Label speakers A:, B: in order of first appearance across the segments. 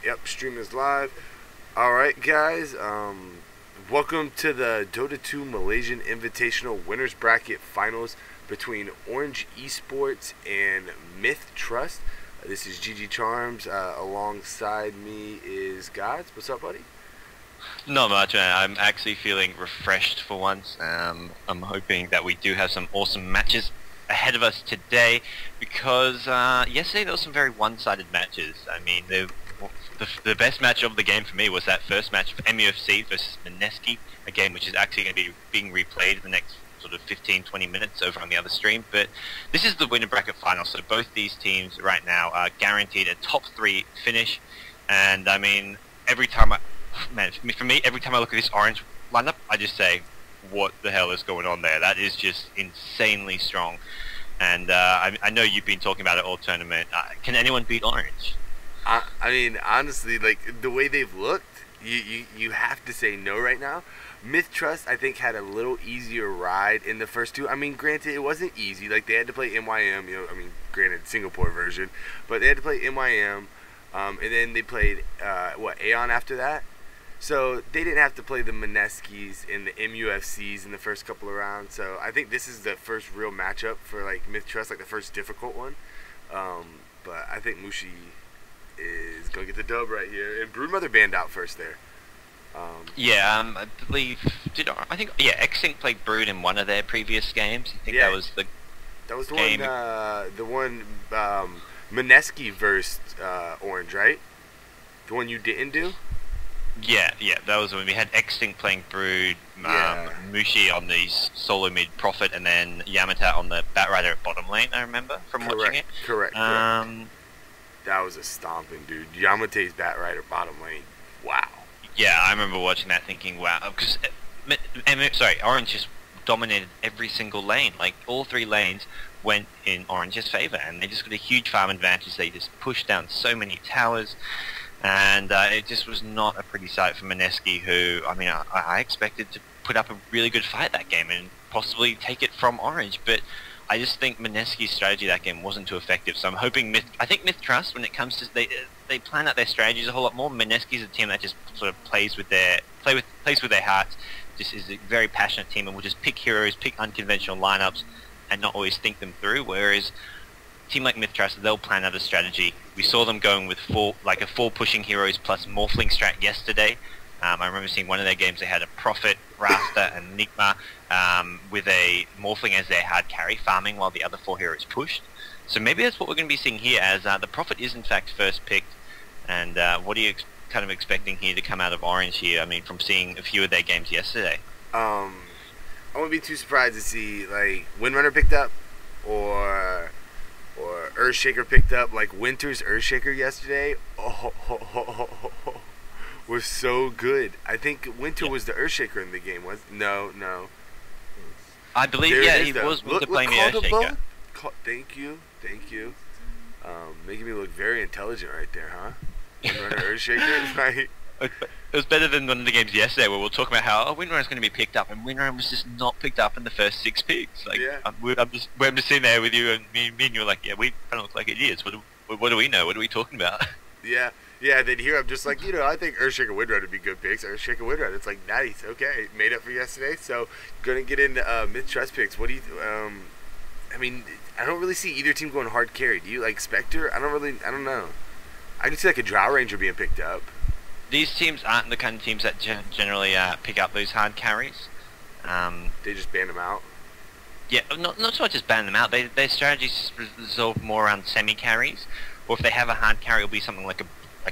A: Yep, stream is live. Alright, guys. Welcome to the Dota2 Malaysian Invitational Winners Bracket Finals between Orange Esports and MiTH.Trust. This is GG Charms. Alongside me is Gods. What's up, buddy?
B: Not much, man. I'm actually feeling refreshed for once. I'm hoping that we do have some awesome matches ahead of us today, because yesterday there were some very one-sided matches. I mean, the best match of the game for me was that first match of MUFC versus Mineski, a game which is actually going to be being replayed in the next sort of 15-20 minutes over on the other stream. But this is the winner bracket final, so both these teams right now are guaranteed a top 3 finish. And I mean, every time for me, every time I look at this orange lineup, I just say, what the hell is going on there? That is just insanely strong. And I know you've been talking about it all tournament. Can anyone beat orange?
A: I mean, honestly, like, the way they've looked, you have to say no right now. MiTH.Trust, I think, had a little easier ride in the first two. I mean, granted, it wasn't easy. Like, they had to play MYM, I mean, granted, Singapore version. But they had to play MYM, and then they played, Aeon after that? So they didn't have to play the Mineskis and the MUFCs in the first couple of rounds. So I think this is the first real matchup for, like, MiTH.Trust, like the first difficult one. But I think Mushi is going to get the dub right here. And Broodmother banned out first there.
B: I believe, Xsync played Brood in one of their previous games. I think that was the
A: game. One, Mineski versus Orange, right? The one you didn't do?
B: Yeah, that was when we had Xsync playing Brood, Mushi on the solo mid Prophet, and then Yamata on the Batrider at bottom lane, I remember, from watching it.
A: Correct. That was a stomping, dude. Yamate's Batrider bottom lane. Wow.
B: Yeah, I remember watching that thinking, wow. Because, Orange just dominated every single lane. Like, all 3 lanes went in Orange's favor, and they just got a huge farm advantage. They just pushed down so many towers. And it just was not a pretty sight for Mineski, who, I mean, I expected to put up a really good fight that game and possibly take it from Orange, but I just think Mineski's strategy that game wasn't too effective. So I'm hoping I think MiTH.Trust, when it comes to they plan out their strategies a whole lot more. Mineski's a team that just sort of plays with their hearts. Just is a very passionate team and will just pick heroes, pick unconventional lineups, and not always think them through. Whereas a team like MiTH.Trust, they'll plan out a strategy. We saw them going with 4 pushing heroes plus Morphling strat yesterday. I remember seeing one of their games, they had a Prophet, Rasta, and Nigma with a Morphling as their hard carry, farming while the other 4 heroes pushed. So maybe that's what we're going to be seeing here, as the Prophet is in fact first picked. And what are you kind of expecting here to come out of Orange here? I mean, from seeing a few of their games yesterday.
A: I wouldn't be too surprised to see, like, Windrunner picked up, or Earthshaker picked up. Like, Winter's Earthshaker yesterday was so good. I think Winter was the Earthshaker in the game. No.
B: I believe, he was playing the Earthshaker.
A: Thank you. Making me look very intelligent right there, huh? Windrunner Earthshaker, right?
B: It was better than one of the games yesterday where we were talking about how Windrunner's going to be picked up, and Windrunner was just not picked up in the first 6 picks. Like,
A: yeah.
B: I'm just sitting there with you, and me and you are like, yeah, we kind of look like idiots. What do we know? What are we talking about?
A: Yeah. Then here I'm just like, I think Earthshaker Windrunner would be good picks. Earthshaker Windrunner, it's like, nice, okay, made up for yesterday. So, gonna get into MiTH.Trust picks. What do you? I mean, I don't really see either team going hard carry. Do you? Like Spectre? I don't know. I can see like a Drow Ranger being picked up.
B: These teams aren't the kind of teams that generally pick up those hard carries.
A: They just ban them out.
B: Yeah, not so much as ban them out. Their strategies resolve more around semi carries, or if they have a hard carry, it'll be something like a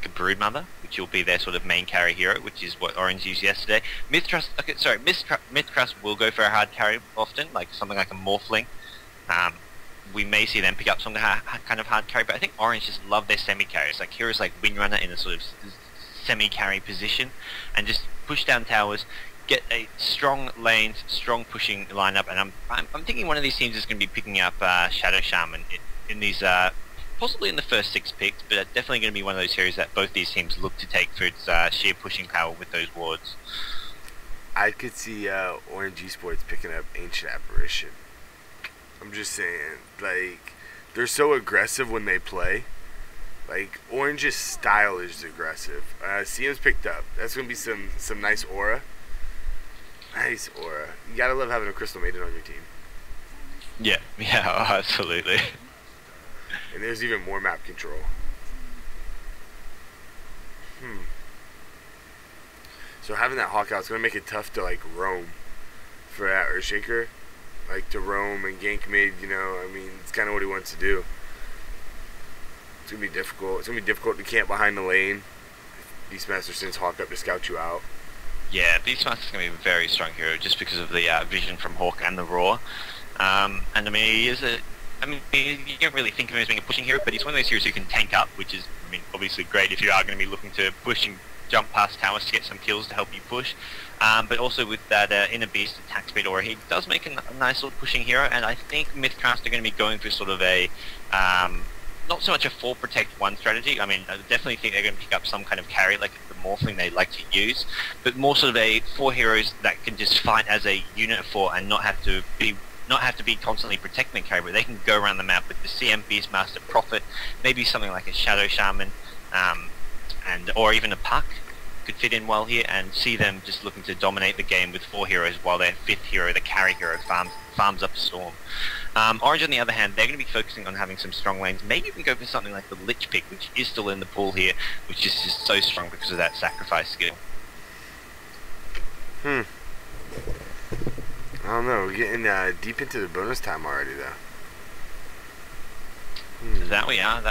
B: Broodmother, which will be their sort of main carry hero, which is what Orange used yesterday. MiTH.Trust will go for a hard carry often, like something like a Morphling. We may see them pick up some kind of hard carry, but I think Orange just love their semi carries, like heroes like Windrunner in a sort of semi-carry position, and just push down towers, get a strong lanes, strong pushing lineup. And I'm thinking one of these teams is going to be picking up Shadow Shaman in these possibly in the first 6 picks, but definitely going to be one of those series that both these teams look to take for its sheer pushing power with those wards.
A: I could see Orange Esports picking up Ancient Apparition. I'm just saying, like, they're so aggressive when they play. Like, Orange's style is aggressive. CM's picked up. That's going to be some nice aura. Nice aura. You gotta love having a Crystal Maiden on your team.
B: Yeah, yeah, absolutely.
A: And there's even more map control. So having that Hawk out is going to make it tough to, like, roam for that Earthshaker. Like, to roam and gank mid, you know, I mean, it's kind of what he wants to do. It's going to be difficult. It's going to be difficult to camp behind the lane. Beastmaster sends Hawk up to scout you out.
B: Yeah, Beastmaster's going to be a very strong hero just because of the vision from Hawk and the Roar. And I mean, he is a... I mean, you don't really think of him as being a pushing hero, but he's one of those heroes who can tank up, which is, I mean, obviously great if you are going to be looking to push and jump past towers to get some kills to help you push. But also with that inner beast attack speed aura, he does make a nice little pushing hero, and I think MiTH.Trust are going to be going for sort of a... not so much a 4 protect 1 strategy. I mean, I definitely think they're going to pick up some kind of carry, like the Morphling they like to use, but more sort of a 4 heroes that can just fight as a unit of 4 and not have to be constantly protecting the carry, but they can go around the map with the CM Beastmaster, Prophet, maybe something like a Shadow Shaman, or even a Puck could fit in well here, and see them just looking to dominate the game with 4 heroes while their 5th hero, the carry hero, farms up a Storm. Orange, on the other hand, they're going to be focusing on having some strong lanes. Maybe even go for something like the Lich pick, which is still in the pool here, which is just so strong because of that sacrifice skill.
A: I don't know. We're getting deep into the bonus time already, though.
B: That we are.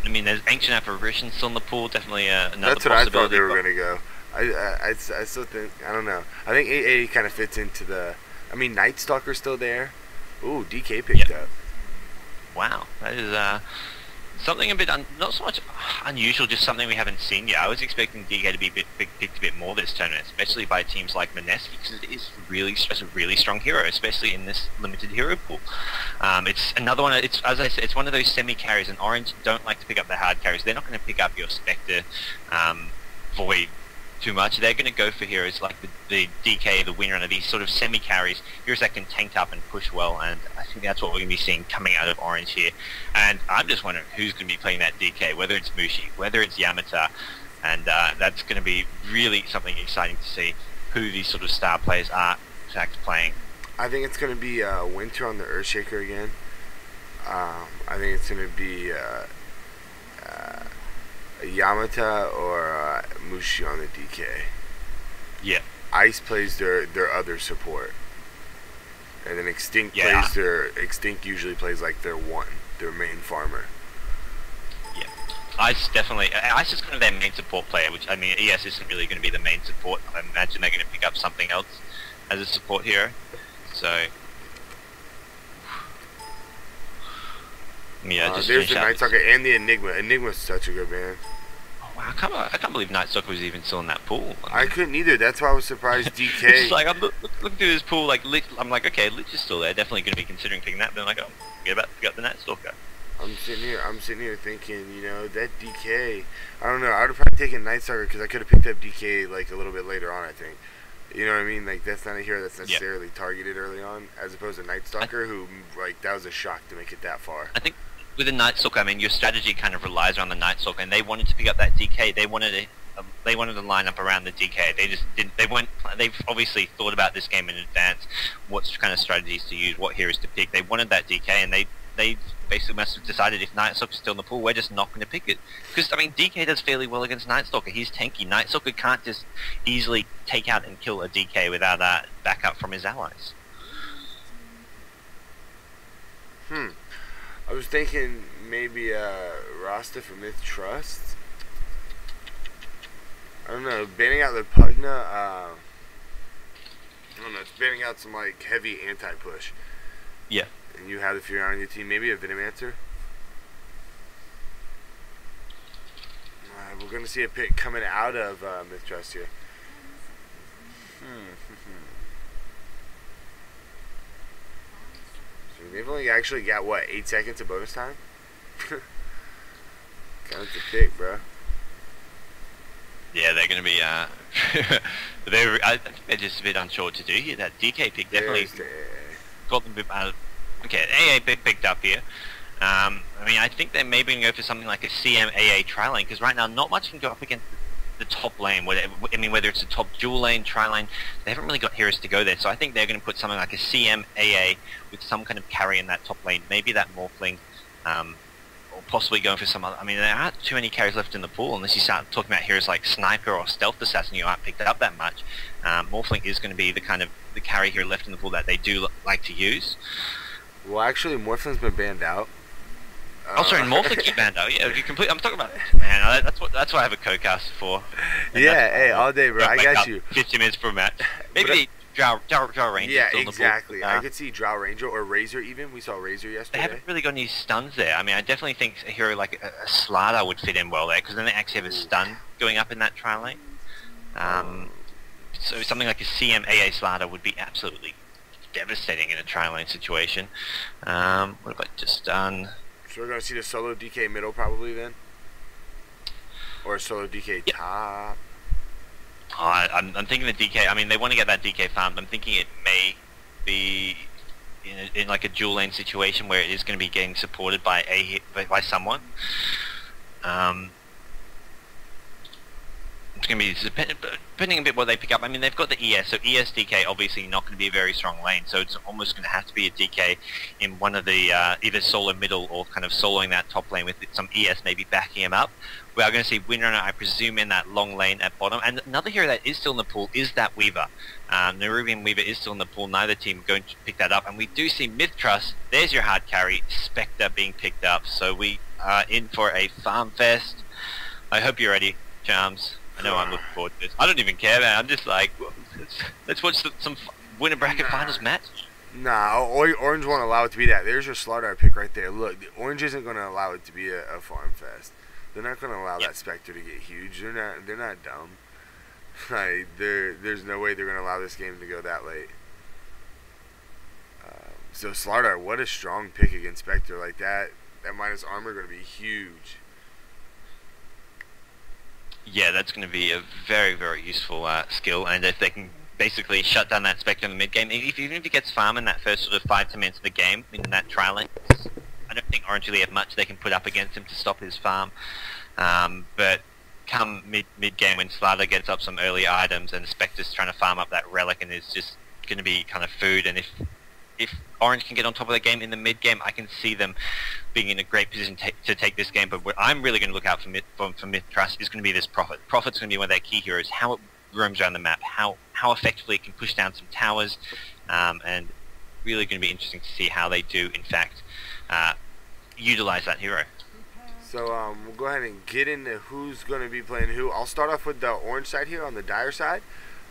B: I mean, there's Ancient Apparition still in the pool. Definitely another
A: That's what
B: possibility.
A: I thought they were going to go. I still think... I don't know. I think AA kind of fits into the... I mean, Night Stalker's still there. Ooh, DK picked up.
B: Wow. That is something a bit... not so much unusual, just something we haven't seen yet. I was expecting DK to be picked a bit more this tournament, especially by teams like Mineski, because it is a really strong hero, especially in this limited hero pool. It's another one... It's, as I said, it's one of those semi-carries, and Orange don't like to pick up the hard carries. They're not going to pick up your Spectre, Void, too much. They're going to go for heroes like the DK, the Windrunner, these sort of semi-carries, heroes that can tank up and push well, and I think that's what we're going to be seeing coming out of Orange here. And I'm just wondering who's going to be playing that DK, whether it's Mushi, whether it's Yamata, and that's going to be really something exciting to see who these sort of star players are in fact playing.
A: I think it's going to be Winter on the Earthshaker again. I think it's going to be Yamata or Mushi on the DK.
B: Yeah.
A: Ice plays their other support, and then Extinct plays Extinct usually plays like their main farmer.
B: Yeah. Ice is kind of their main support player, which I mean ES isn't really going to be the main support. I imagine they're going to pick up something else as a support hero. So yeah, just
A: there's the Night Stalker and the Enigma. Enigma's such a good man.
B: Oh, wow, I can't believe Night Stalker was even still in that pool.
A: I couldn't either. That's why I was surprised DK.
B: It's like I'm looking through this pool, like I'm like, okay, Lich is still there. Definitely going to be considering picking that. But I'm like, oh, forget about the Night Stalker.
A: I'm sitting here thinking, you know, that DK. I don't know. I would have probably taken Night Stalker because I could have picked up DK like a little bit later on. I think. You know what I mean? Like, that's not a hero that's necessarily targeted early on, as opposed to Night Stalker, who, like, that was a shock to make it that far.
B: I think with the Night Stalker, I mean, your strategy kind of relies around the Night Stalker, and they wanted to pick up that DK. They wanted to line up around the DK. They just didn't. They've obviously thought about this game in advance, what kind of strategies to use, what heroes to pick. They wanted that DK, and they basically must have decided if Night Stalker's still in the pool, we're just not going to pick it. Because, I mean, DK does fairly well against Night Stalker. He's tanky. Night Stalker can't just easily take out and kill a DK without backup from his allies.
A: I was thinking maybe Rasta for MiTH.Trust. I don't know, banning out the Pugna, I don't know, it's banning out some, like, heavy anti-push.
B: Yeah.
A: And you have the Fury on your team, maybe a Venomancer. We're going to see a pick coming out of MiTH.Trust here. So they've only actually got, what, 8 seconds of bonus time? Kind of the pick, bro.
B: Yeah, they're going to be, I think they're just a bit unsure what to do here. That DK pick definitely got them a bit, okay, AA picked up here. I mean, I think they may be going to go for something like a CMAA tri lane, because right now not much can go up against the top lane. I mean, whether it's a top dual lane, tri lane, they haven't really got heroes to go there. So I think they're going to put something like a CMAA with some kind of carry in that top lane. Maybe that Morphling, or possibly going for some other. I mean, there aren't too many carries left in the pool unless you start talking about heroes like Sniper or Stealth Assassin. You aren't picked up that much. Morphling is going to be the kind of the carry hero left in the pool that they do like to use.
A: Well, actually, Morphling's been banned out.
B: Oh, sorry, Morphling banned out. Yeah, you complete. I'm talking about man. That's what I have a co-cast for. And
A: yeah, hey, all day, bro. I got you.
B: 50 minutes per match. Maybe Drow Ranger.
A: Yeah, exactly. I could see Drow Ranger or Razor even. We saw Razor yesterday.
B: They haven't really got any stuns there. I mean, I definitely think a hero like a Slardar would fit in well there, because then they actually have a stun going up in that tri lane. So something like a CMAA Slardar would be absolutely devastating in a tri lane situation. What have I just done?
A: So we're going to see the solo DK middle probably then? Or a solo DK top?
B: I'm thinking the DK, I mean, they want to get that DK farmed. I'm thinking it may be in like a dual lane situation where it is going to be getting supported by by someone. It's going to be depending a bit what they pick up. I mean, they've got the ES, so ES DK obviously not going to be a very strong lane, so it's almost going to have to be a DK in one of the either solo middle or kind of soloing that top lane with some ES maybe backing him up. We are going to see Windrunner, I presume, in that long lane at bottom. And another hero that is still in the pool is that Weaver. Nerubian Weaver is still in the pool. Neither team are going to pick that up. And we do see MiTH.Trust. There's your hard carry. Spectre being picked up. So we are in for a farm fest. I hope you're ready, Charms. I know I'm looking forward to this. I don't even care, man. I'm just like, let's watch some winner bracket finals match.
A: Nah, Orange won't allow it to be that. There's your Slardar pick right there. Look, Orange isn't going to allow it to be a farm fest. They're not going to allow that Spectre to get huge. They're not dumb. Like, there's no way they're going to allow this game to go that late. So Slardar, what a strong pick against Spectre. Like that minus armor going to be huge.
B: Yeah, that's going to be a very, very useful skill, and if they can basically shut down that Spectre in the mid game, even if he gets farm in that first sort of 5 to 10 minutes of the game in that trial lane, I don't think Orange really have much they can put up against him to stop his farm. But come mid game when Slardar gets up some early items and Spectre's trying to farm up that relic and is just going to be kind of food, and if Orange can get on top of the game in the mid game, I can see them being in a great position to take this game. But what I'm really going to look out for MiTH.Trust is going to be this Prophet. Prophet's going to be one of their key heroes. How it roams around the map, how effectively it can push down some towers, and really going to be interesting to see how they do, in fact, utilize that hero.
A: So we'll go ahead and get into who's going to be playing who. I'll start off with the Orange side here on the Dire side.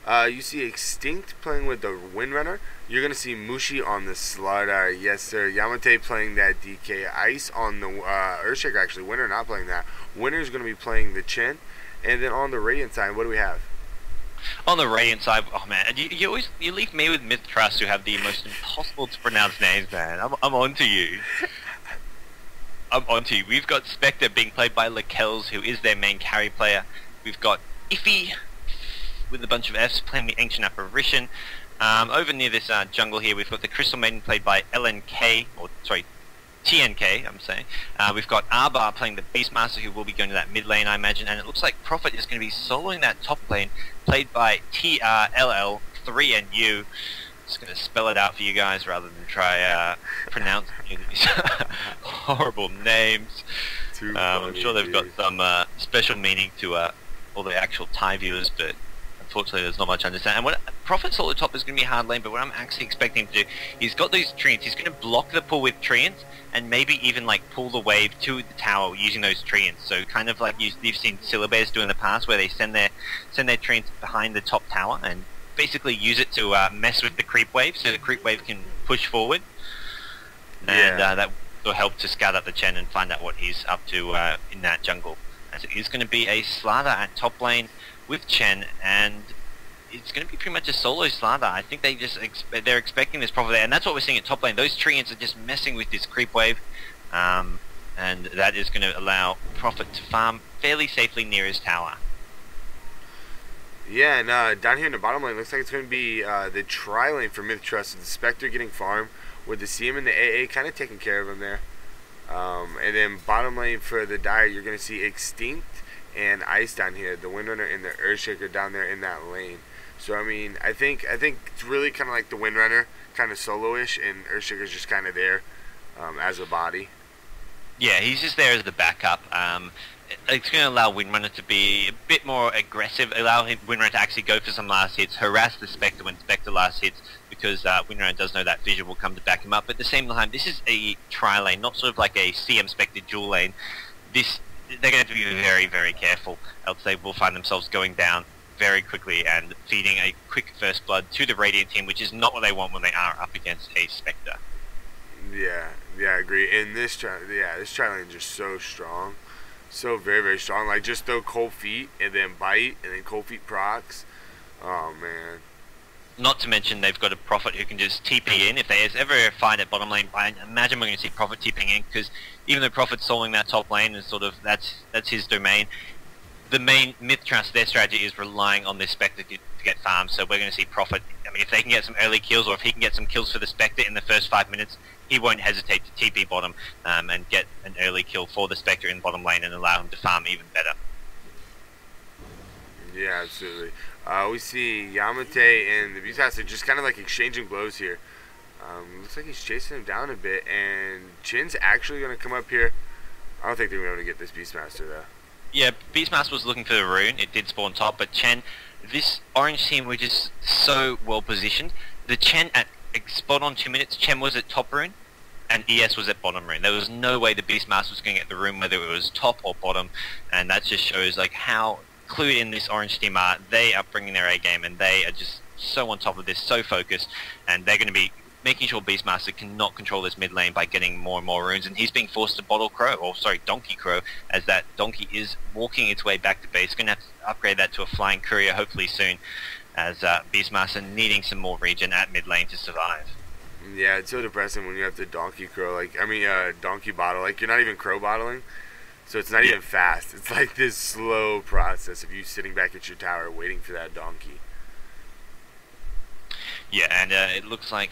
A: You see Extinct playing with the Windrunner. You're going to see Mushi on the Slardar. Yes, sir. Yamate playing that DK. Ice on the Earthshaker, actually. Winner not playing that. Winner's going to be playing the Chen. And then on the Radiant side, what do we have?
B: On the Radiant side, oh man, you leave me with MiTH.Trust, who have the most impossible to pronounce names, man. I'm on to you. I'm on to you. We've got Spectre being played by Lakels, who is their main carry player. We've got Iffy with a bunch of Fs playing the Ancient Apparition. Over near this jungle here, we've got the Crystal Maiden played by LNK, or sorry, TNK, I'm saying. We've got Arbar playing the Beastmaster, who will be going to that mid lane, I imagine, and it looks like Prophet is going to be soloing that top lane, played by TRLL3NU. Just going to spell it out for you guys rather than try pronouncing these horrible names. I'm sure they've got some special meaning to all the actual Thai viewers, but unfortunately there's not much to understand. And what Prophet solo top is going to be hard lane, but what I'm actually expecting him to do, he's got those treants, he's going to block the pull with treants, and maybe even like pull the wave to the tower using those treants. So kind of like you've seen Syllabears do in the past, where they send their treants behind the top tower and basically use it to mess with the creep wave, so the creep wave can push forward, and that will help to scout out the Chen and find out what he's up to in that jungle. As it is going to be a Slardar at top lane with Chen, and it's going to be pretty much a solo Slardar. I think they're expecting this Prophet there, and that's what we're seeing at top lane. Those treants are just messing with this creep wave, and that is going to allow Prophet to farm fairly safely near his tower.
A: Yeah, and down here in the bottom lane, looks like it's going to be the tri-lane for MiTH.Trust. The Spectre getting farm with the CM and the AA kind of taking care of him there. And then bottom lane for the Dire, you're going to see Extinct and Ice down here. The Windrunner and the Earthshaker down there in that lane. So, I mean, I think it's really kind of like the Windrunner, kind of solo-ish, and Earthshaker's just kind of there as a body.
B: Yeah, he's just there as the backup. It's going to allow Windrunner to be a bit more aggressive, allow Windrunner to actually go for some last hits, harass the Spectre when Spectre last hits, because Windrunner does know that Fissure will come to back him up. But at the same time, this is a tri-lane, not sort of like a CM Spectre dual lane. They're going to have to be very, very careful, else they will find themselves going down very quickly and feeding a quick first blood to the Radiant team, which is not what they want when they are up against a Spectre.
A: Yeah, I agree. And this tri-lane is just so strong. So very, very strong. Like, just throw Cold Feet and then Bite and then Cold Feet procs. Oh, man.
B: Not to mention they've got a Prophet who can just TP in. If there's ever a fight at bottom lane, I imagine we're going to see Prophet TPing in, because even though Prophet's soloing that top lane and sort of that's his domain, the main MiTH.Trust, their strategy is relying on this Spectre to get farmed. So we're going to see Prophet, I mean, if they can get some early kills, or if he can get some kills for the Spectre in the first 5 minutes, he won't hesitate to TP bottom and get an early kill for the Spectre in bottom lane and allow him to farm even better.
A: Yeah, absolutely. We see Yamate and the Beastmaster just kind of like exchanging blows here. Looks like he's chasing him down a bit, and Chin's actually going to come up here. I don't think they're going to get this Beastmaster, though.
B: Yeah, Beastmaster was looking for the rune. It did spawn top, but Chen, this orange team were just so well positioned. The Chen at spot on 2 minutes, Chen was at top rune, and ES was at bottom rune. There was no way the Beastmaster was going to get the rune, whether it was top or bottom, and that just shows like how clued in this orange team are. They are bringing their A game, and they are just so on top of this, so focused, and they're going to be making sure Beastmaster cannot control this mid lane by getting more and more runes, and he's being forced to bottle Crow, or sorry, Donkey Crow, as that Donkey is walking its way back to base. Going to have to upgrade that to a Flying Courier hopefully soon, as Beastmaster needing some more regen at mid lane to survive.
A: Yeah, it's so depressing when you have to Donkey Crow, like, I mean, Donkey bottle, like, you're not even Crow bottling, so it's not even fast. It's like this slow process of you sitting back at your tower waiting for that Donkey.
B: Yeah, and it looks like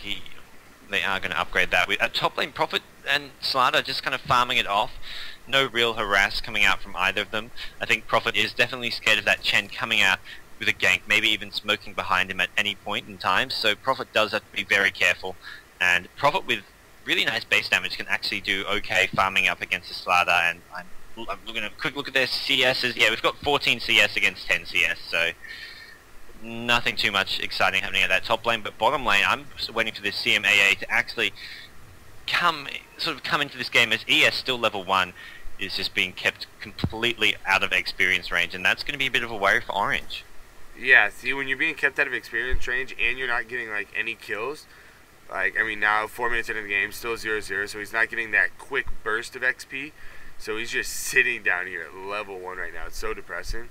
B: they are going to upgrade that with a top lane Prophet and Slider just kind of farming it off. No real harass coming out from either of them. I think Prophet is definitely scared of that Chen coming out with a gank, maybe even smoking behind him at any point in time. So Prophet does have to be very careful. And Prophet with really nice base damage can actually do okay farming up against the Slider. And I'm looking at a quick look at their CSs. Yeah, we've got 14 CS against 10 CS. So nothing too much exciting happening at that top lane, but bottom lane, I'm waiting for this CMAA to actually come into this game, as ES still level 1 is just being kept completely out of experience range, and that's going to be a bit of a worry for Orange.
A: Yeah, see, when you're being kept out of experience range and you're not getting like any kills, like, I mean, now 4 minutes into the game, still 0-0, so he's not getting that quick burst of XP, so he's just sitting down here at level 1 right now. It's so depressing.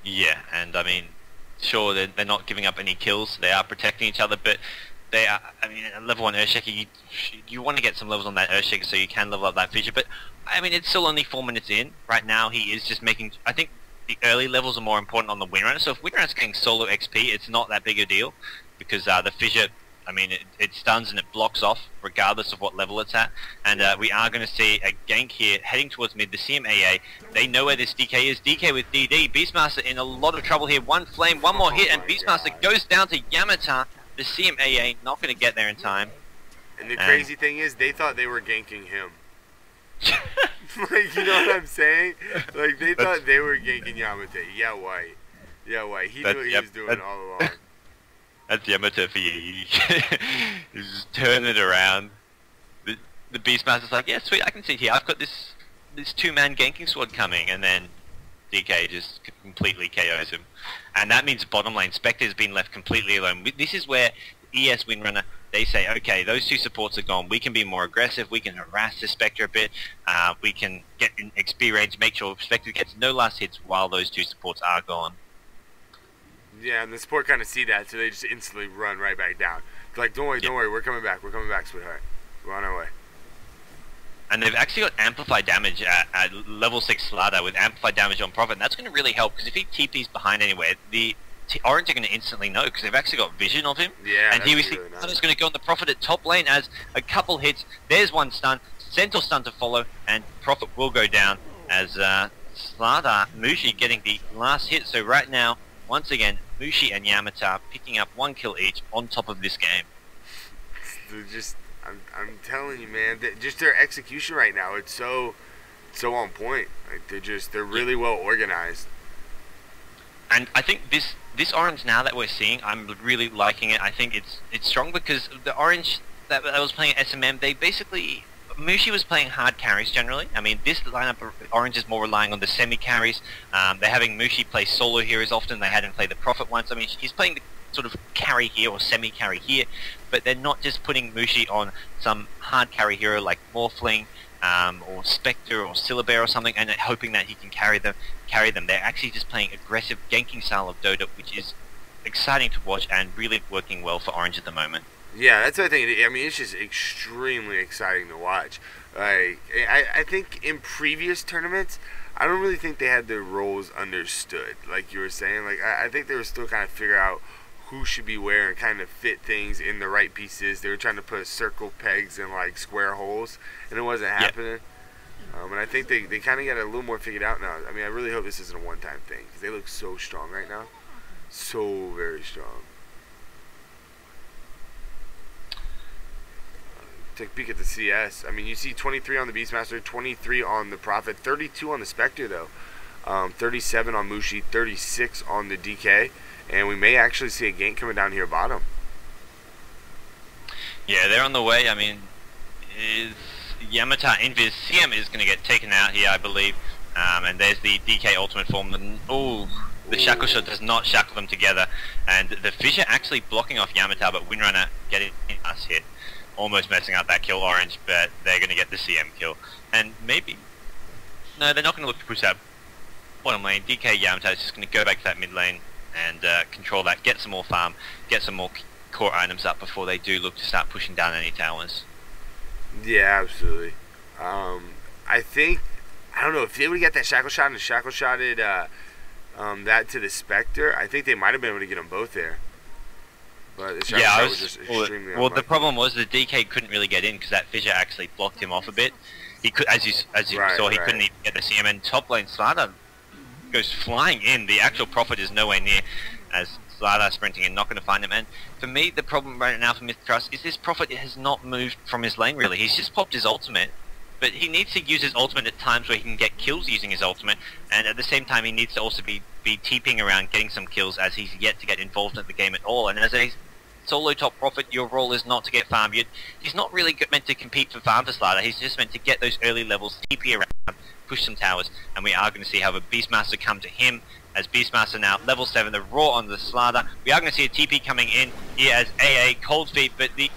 B: Yeah, and I mean, sure, they're not giving up any kills. They are protecting each other, but they are, I mean, at level 1 Earthshaker, you want to get some levels on that Earthshaker so you can level up that Fissure, but I mean, it's still only 4 minutes in. Right now, he is just making, I think the early levels are more important on the Windrunner, so if Windrunner's getting solo XP, it's not that big a deal, because the Fissure, I mean, it stuns and it blocks off, regardless of what level it's at. And we are going to see a gank here, heading towards mid, the CMAA. They know where this DK is. DK with DD. Beastmaster in a lot of trouble here. One flame, one more hit, and Beastmaster goes down to Yamata. The CMAA not going to get there in time.
A: And the crazy thing is, they thought they were ganking him. Like, you know what I'm saying? Like, they thought they were ganking Yamate. Yeah, White. Yeah, White. He knew what he was doing all along.
B: That's Yamata for you. Just turn it around. The Beastmaster's like, yeah, sweet, I can sit here. I've got this two-man ganking squad coming, and then DK just completely KOs him. And that means bottom lane Spectre's been left completely alone. This is where ES Windrunner, they say, okay, those two supports are gone. We can be more aggressive. We can harass the Spectre a bit. We can get in XP range, make sure Spectre gets no last hits while those two supports are gone.
A: Yeah, and the support kind of see that, so they just instantly run right back down. They're like, don't worry, we're coming back, sweetheart. We're on our way.
B: And they've actually got amplified damage at level 6 Slider with amplified damage on Prophet, and that's going to really help, because if he TP's behind anywhere, the Orange are going to instantly know, because they've actually got vision of him.
A: Yeah,
B: and here we see
A: really nice.
B: Slider's going to go on the Prophet at top lane as a couple hits. There's one stun. Centaur stun to follow, and Prophet will go down as Slada, Mushi getting the last hit. So right now, once again, Mushi and Yamata picking up 1 kill each on top of this game.
A: They're just, I'm telling you, man, just their execution right now, it's so on point. Like they're really well organized.
B: And I think this orange now that we're seeing, I'm really liking it. I think it's strong because the orange that was playing at SMM, they basically, Mushi was playing hard carries generally. I mean, this lineup of orange is more relying on the semi carries. They're having Mushi play solo heroes often. They hadn't played the Prophet once. I mean, he's playing the sort of carry here or semi carry here, but they're not just putting Mushi on some hard carry hero like Morphling or Spectre or Syllabear or something, and hoping that he can carry them. They're actually just playing aggressive ganking style of Dota, which is exciting to watch and really working well for Orange at the moment.
A: Yeah, that's what I think. I mean, it's just extremely exciting to watch. Like, I think in previous tournaments, I don't really think they had their roles understood. Like you were saying, like I think they were still kind of figure out who should be where and kind of fit things in the right pieces. They were trying to put circle pegs in like square holes, and it wasn't happening. And I think they kind of got it a little more figured out now. I mean, I really hope this isn't a one-time thing because they look so strong right now, so very strong. Take a peek at the CS. I mean, you see 23 on the Beastmaster, 23 on the Prophet, 32 on the Spectre though, 37 on Mushi, 36 on the DK. And we may actually see a gank coming down here bottom. Yeah,
B: they're on the way. I mean, Yamata Invis CM is going to get taken out here, I believe. And there's the DK ultimate form. And, the shackle shot does not shackle them together. And the Fissure actually blocking off Yamata, but Windrunner getting a last hit. Almost messing up that kill Orange, but they're going to get the CM kill. And maybe... No, they're not going to look to push that bottom lane. DK Yamata is just going to go back to that mid lane and control that, get some more farm, get some more core items up before they do look to start pushing down any towers.
A: Yeah, absolutely. I think, I don't know, if they would get that shackle shot and shackle shotted that to the Spectre, I think they might have been able to get them both there. But the shackle shot was just extremely
B: well, the problem was the DK couldn't really get in because that Fissure actually blocked him off a bit. He could, as you saw, he couldn't even get the CM, and top lane Slada goes flying in. The actual Prophet is nowhere near as Slada sprinting and not going to find him. And for me, the problem right now for MiTH.Trust is this Prophet has not moved from his lane really. He's just popped his ultimate, but he needs to use his ultimate at times where he can get kills using his ultimate, and at the same time he needs to also be TPing around getting some kills as he's yet to get involved in the game at all. And as a solo top Prophet, your role is not to get farm. He's not really meant to compete for farm for Slada. He's just meant to get those early levels, TP around, push some towers, and we are going to see how a Beastmaster come to him as Beastmaster now level 7, the raw on the Slada. We are going to see a TP coming in here as AA Cold Feet, but the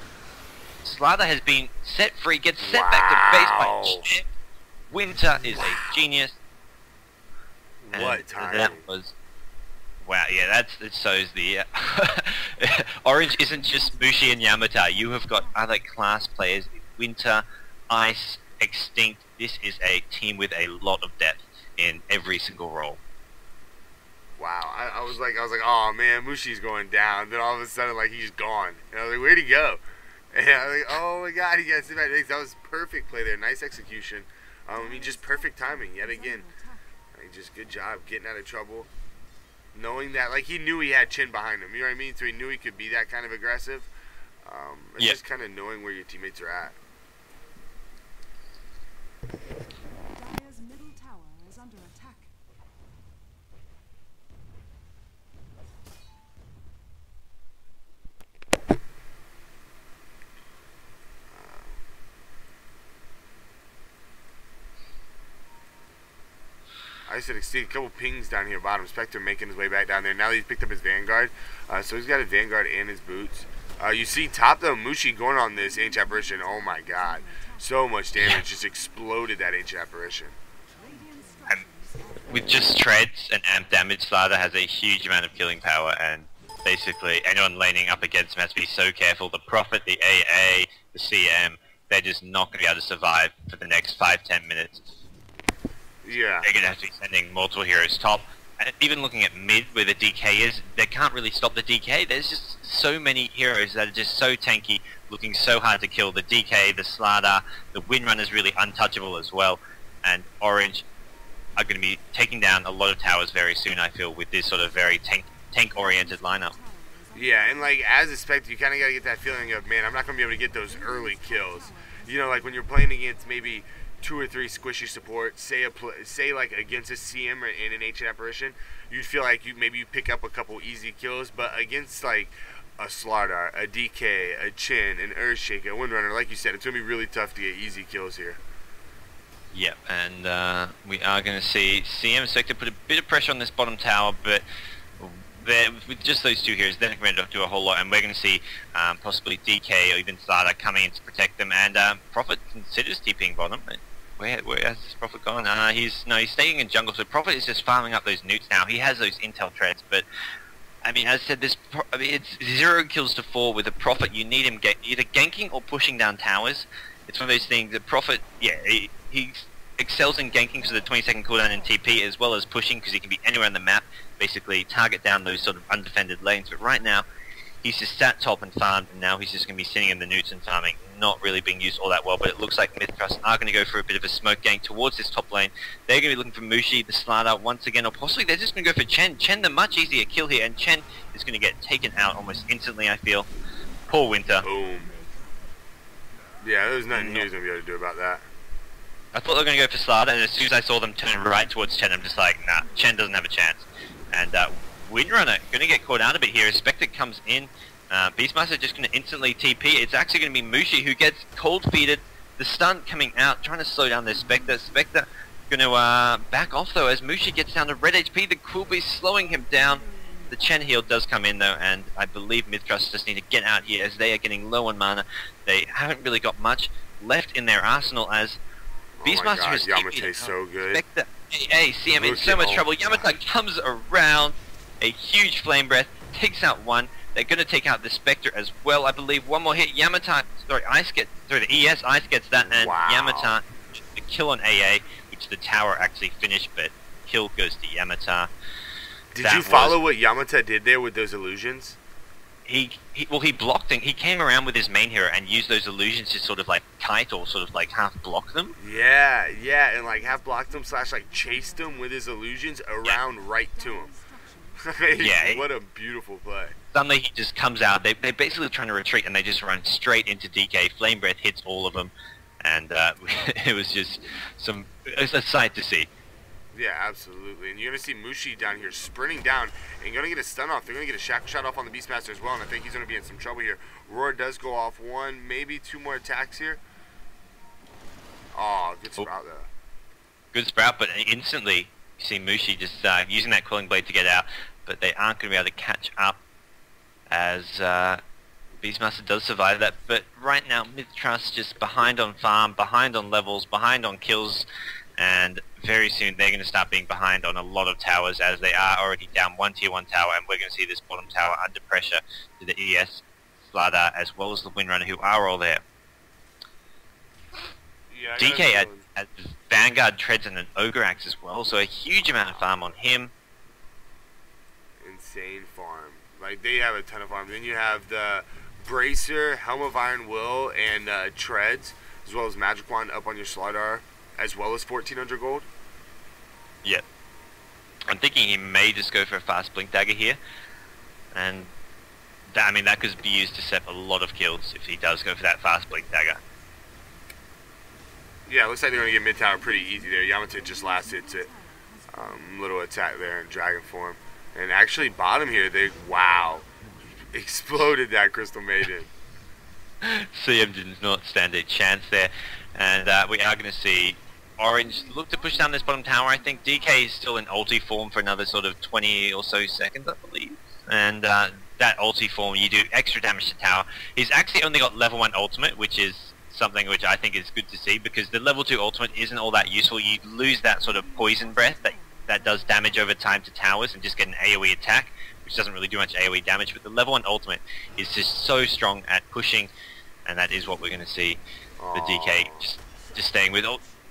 B: Slada has been set free, gets set back to base by Chip. Winter is a genius.
A: What time?
B: That was... Wow, yeah, that shows the... Orange isn't just Mushi and Yamata. You have got other class players. Winter, Ice, Extinct. This is a team with a lot of depth in every single role.
A: Wow, I was like, oh man, Mushi's going down. Then all of a sudden, like, he's gone. And I was like, where'd he go? And I was like, oh my god, he got sit back. That was perfect play there, nice execution. I mean, just perfect timing yet again. Like, just good job getting out of trouble. Knowing that, like, he knew he had Chin behind him. You know what I mean? So he knew he could be that kind of aggressive. It's just kind of knowing where your teammates are at.
C: Dire's middle tower is under attack.
A: I said Extinct, a couple pings down here bottom. Spectre making his way back down there. Now he's picked up his Vanguard. So he's got a Vanguard and his boots. You see top though, Mushi going on this Ancient Apparition. Oh my god. So much damage. Just exploded that Ancient Apparition.
B: And with just treads and amp damage, Slada has a huge amount of killing power, and basically anyone laning up against him has to be so careful. The Prophet, the AA, the CM, they're just not going to be able to survive for the next 5-10 minutes.
A: Yeah.
B: They're going to have to be sending multiple heroes top. even looking at mid where the DK is, they can't really stop the DK. There's just so many heroes that are just so tanky, looking so hard to kill. The DK, the Slardar, the Windrunner's really untouchable as well, and Orange are going to be taking down a lot of towers very soon, I feel, with this sort of very tank-oriented lineup.
A: Yeah, and like as expected, you kind of got to get that feeling of, man, I'm not going to be able to get those early kills. You know, like when you're playing against maybe 2 or 3 squishy support, say like against a CM or in an Ancient Apparition, you'd feel like maybe you pick up a couple easy kills, but against like a Slardar, a DK, a Chen, an Earthshaker, a Windrunner, like you said, it's going to be really tough to get easy kills here.
B: Yep, and we are going to see CM Sector put a bit of pressure on this bottom tower, but with just those 2 heroes, they're not going to do a whole lot, and we're going to see possibly DK or even Slardar coming in to protect them, and Prophet considers TPing bottom. Where has this Prophet gone? He's staying in jungle, so Prophet is just farming up those newts now. He has those intel treads, but I mean, as I said, it's 0 kills to 4 with a Prophet. You need him either ganking or pushing down towers. It's one of those things. The Prophet, yeah, he excels in ganking because of the 20-second cooldown in TP, as well as pushing because he can be anywhere on the map, basically target down those sort of undefended lanes. But right now, he's just sat top and farmed, and now he's just going to be sitting in the newts and farming, not really being used all that well. But it looks like MiTH.Trust are going to go for a bit of a smoke gang towards this top lane. They're going to be looking for Mushi, the Slardar once again, or possibly they're just going to go for Chen. Chen, the much easier kill here, and Chen is going to get taken out almost instantly, I feel. Poor Winter.
A: Boom. Yeah, there's nothing he was going to be able to do about that.
B: I thought they were going to go for Slardar, and as soon as I saw them turn right towards Chen, I'm just like, nah, Chen doesn't have a chance. And Windrunner going to get caught out a bit here. Spectre comes in. Beastmaster just going to instantly TP. It's actually going to be Mushi who gets cold feeded. The stun coming out, trying to slow down their Spectre. Spectre going to back off though as Mushi gets down to red HP. The Cruel Beast slowing him down. The Chen heal does come in though, and I believe MiTH.Trust just need to get out here as they are getting low on mana. They haven't really got much left in their arsenal as Beastmaster is
A: Yamate's so good.
B: Spectre, hey, CM in so much trouble. Yamate comes around, a huge flame breath, takes out one. They're going to take out the Spectre as well, I believe. One more hit. Yamate, the ES Ice gets that, and
A: wow.
B: Yamate, the kill on AA, which the tower actually finished, but kill goes to Yamate.
A: Did you follow what Yamate did there with those illusions?
B: He blocked and he came around with his main hero and used those illusions to sort of like kite or sort of like half block them.
A: Yeah, and like half blocked them / like chased them with his illusions around right to him.
B: Yeah,
A: what a beautiful play.
B: Suddenly he just comes out. They're basically trying to retreat, and they just run straight into DK. Flame Breath hits all of them, and it was just a sight to see.
A: Yeah, absolutely. And you're going to see Mushi down here sprinting down and going to get a stun off. They're going to get a shot off on the Beastmaster as well, and I think he's going to be in some trouble here. Roar does go off 1, maybe 2 more attacks here. Oh, good sprout though. Good
B: sprout, but instantly you see Mushi just using that Quelling Blade to get out, but they aren't going to be able to catch up as Beastmaster does survive that. But right now, MiTH.Trust just behind on farm, behind on levels, behind on kills, and very soon they're going to start being behind on a lot of towers as they are already down 1 tier 1 tower, and we're going to see this bottom tower under pressure to the ES, Slardar, as well as the Windrunner, who are all there.
A: Yeah,
B: DK has Vanguard Treads and an Ogre Axe as well, so a huge amount of farm on him.
A: Insane farm. Like, they have a ton of farm. Then you have the Bracer, Helm of Iron Will, and Treads, as well as Magic Wand up on your Slardar, as well as 1,400 gold.
B: Yep. I'm thinking he may just go for a fast Blink Dagger here, and that could be used to set a lot of kills if he does go for that fast Blink Dagger.
A: Yeah, it looks like they're going to get mid tower pretty easy there. Yamate just last hits it. Little attack there in dragon form. And actually bottom here, wow, exploded that Crystal Maiden.
B: CM did not stand a chance there. And we are going to see Orange look to push down this bottom tower. I think DK is still in ulti form for another sort of 20 or so seconds, I believe. And that ulti form, you do extra damage to tower. He's actually only got level 1 ultimate, which is something which I think is good to see, because the level 2 ultimate isn't all that useful. You lose that sort of poison breath that does damage over time to towers and just get an AoE attack, which doesn't really do much AoE damage, but the level 1 ultimate is just so strong at pushing, and that is what we're going to see. The DK just staying with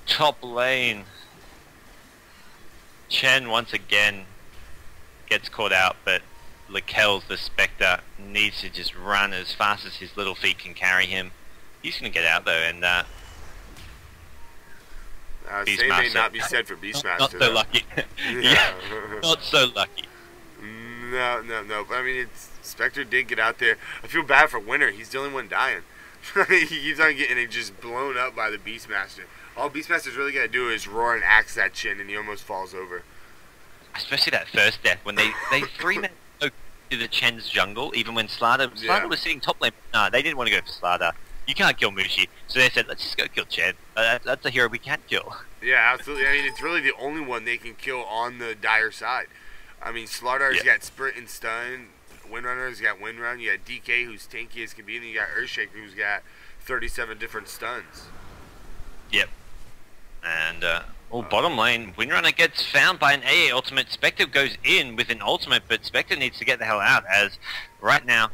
B: top lane. Chen once again gets caught out, but Lakel's the Spectre needs to just run as fast as his little feet can carry him. He's going to get out though, and
A: Same may not be said for Beastmaster.
B: Not so lucky. Yeah, not so lucky.
A: No. But I mean, Spectre did get out there. I feel bad for Winter. He's the only one dying. He keeps on getting it just blown up by the Beastmaster. All Beastmaster's really got to do is roar and axe that chin, and he almost falls over.
B: Especially that first death, when they 3-man to the Chen's jungle, even when Slaughter was sitting top lane. Nah, they didn't want to go for Slaughter. You can't kill Mushi. So they said, let's just go kill Chen. That's a hero we can't kill.
A: Yeah, absolutely. I mean, it's really the only one they can kill on the Dire side. I mean, Slaughter's got Sprint and Stun. Windrunner's got Windrun. You got DK, who's tanky as can be. And you got Earthshaker, who's got 37 different stuns.
B: Yep. And, bottom lane, Windrunner gets found by an AA ultimate. Spectre goes in with an ultimate, but Spectre needs to get the hell out, as right now,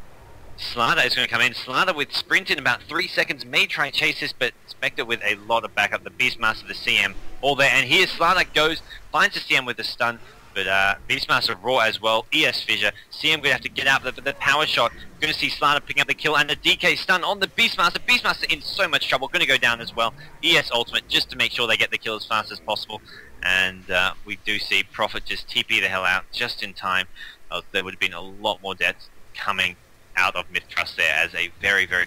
B: Slaughter is going to come in. Slaughter with sprint in about 3 seconds may try and chase this, but Spectre with a lot of backup. The Beastmaster, the CM, all there. And here Slaughter goes, finds the CM with a stun, but Beastmaster raw as well. ES Fissure. CM going to have to get out, but the power shot. Going to see Slaughter picking up the kill, and the DK stun on the Beastmaster. Beastmaster in so much trouble. Going to go down as well. ES ultimate just to make sure they get the kill as fast as possible. And we do see Prophet just TP the hell out just in time. There would have been a lot more deaths coming out of MiTH.Trust there, as a very, very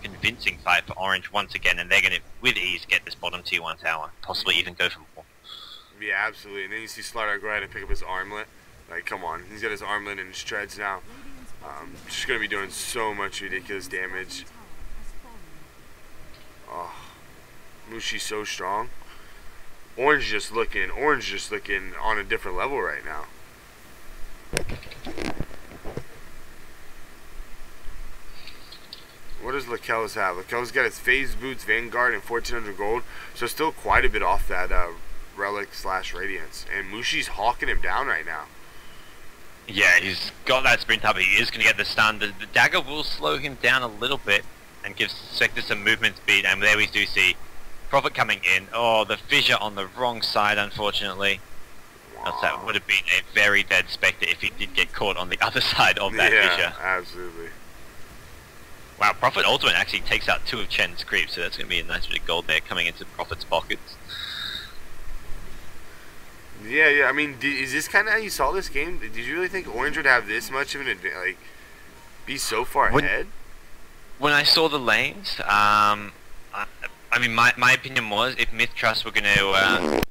B: convincing fight for Orange once again, and they're going to, with ease, get this bottom tier 1 tower, possibly even go for more.
A: Yeah, absolutely. And then you see Slaughter go ahead and pick up his armlet. Like, come on. He's got his armlet and his treads now. Just going to be doing so much ridiculous damage. Oh, Mushi's so strong. Orange just looking on a different level right now. What does Lakel's have? Lakel's got his phase boots, Vanguard, and 1400 gold, so still quite a bit off that relic / radiance. And Mushi's hawking him down right now.
B: Yeah, he's got that sprint up. He is going to get the stun. The dagger will slow him down a little bit and give Spectre some movement speed. And there we do see Prophet coming in. Oh, the fissure on the wrong side, unfortunately. Wow. That would have been a very dead Spectre if he did get caught on the other side of that fissure.
A: Absolutely.
B: Wow, Prophet Ultimate actually takes out 2 of Chen's creeps, so that's going to be a nice bit of gold there coming into Prophet's pockets.
A: Yeah, I mean, is this kind of how you saw this game? Did you really think Orange would have this much of an advantage, like, be so far ahead?
B: When I saw the lanes, I mean, my opinion was, if MiTH.Trust were going to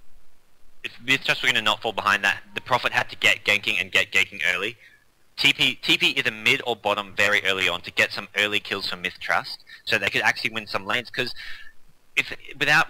B: not fall behind that, the Prophet had to get ganking and get ganking early. TP either mid or bottom very early on to get some early kills from MiTH.Trust, so they could actually win some lanes, because without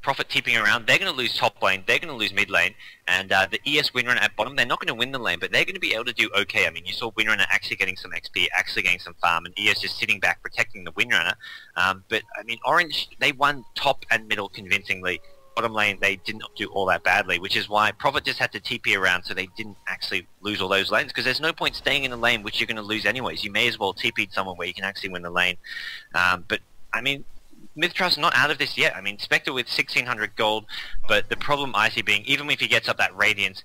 B: Prophet TPing around, they're going to lose top lane, they're going to lose mid lane, and the ES Windrunner at bottom, they're not going to win the lane, but they're going to be able to do okay. I mean, you saw Windrunner actually getting some XP, actually getting some farm, and ES just sitting back protecting the Windrunner. But, I mean, Orange, they won top and middle convincingly. Bottom lane, they did not do all that badly, which is why Prophet just had to TP around so they didn't actually lose all those lanes, because there's no point staying in a lane which you're going to lose anyways. You may as well TP someone where you can actually win the lane. But, I mean, MiTH.Trust not out of this yet. I mean, Spectre with 1600 gold, but the problem I see being, even if he gets up that Radiance,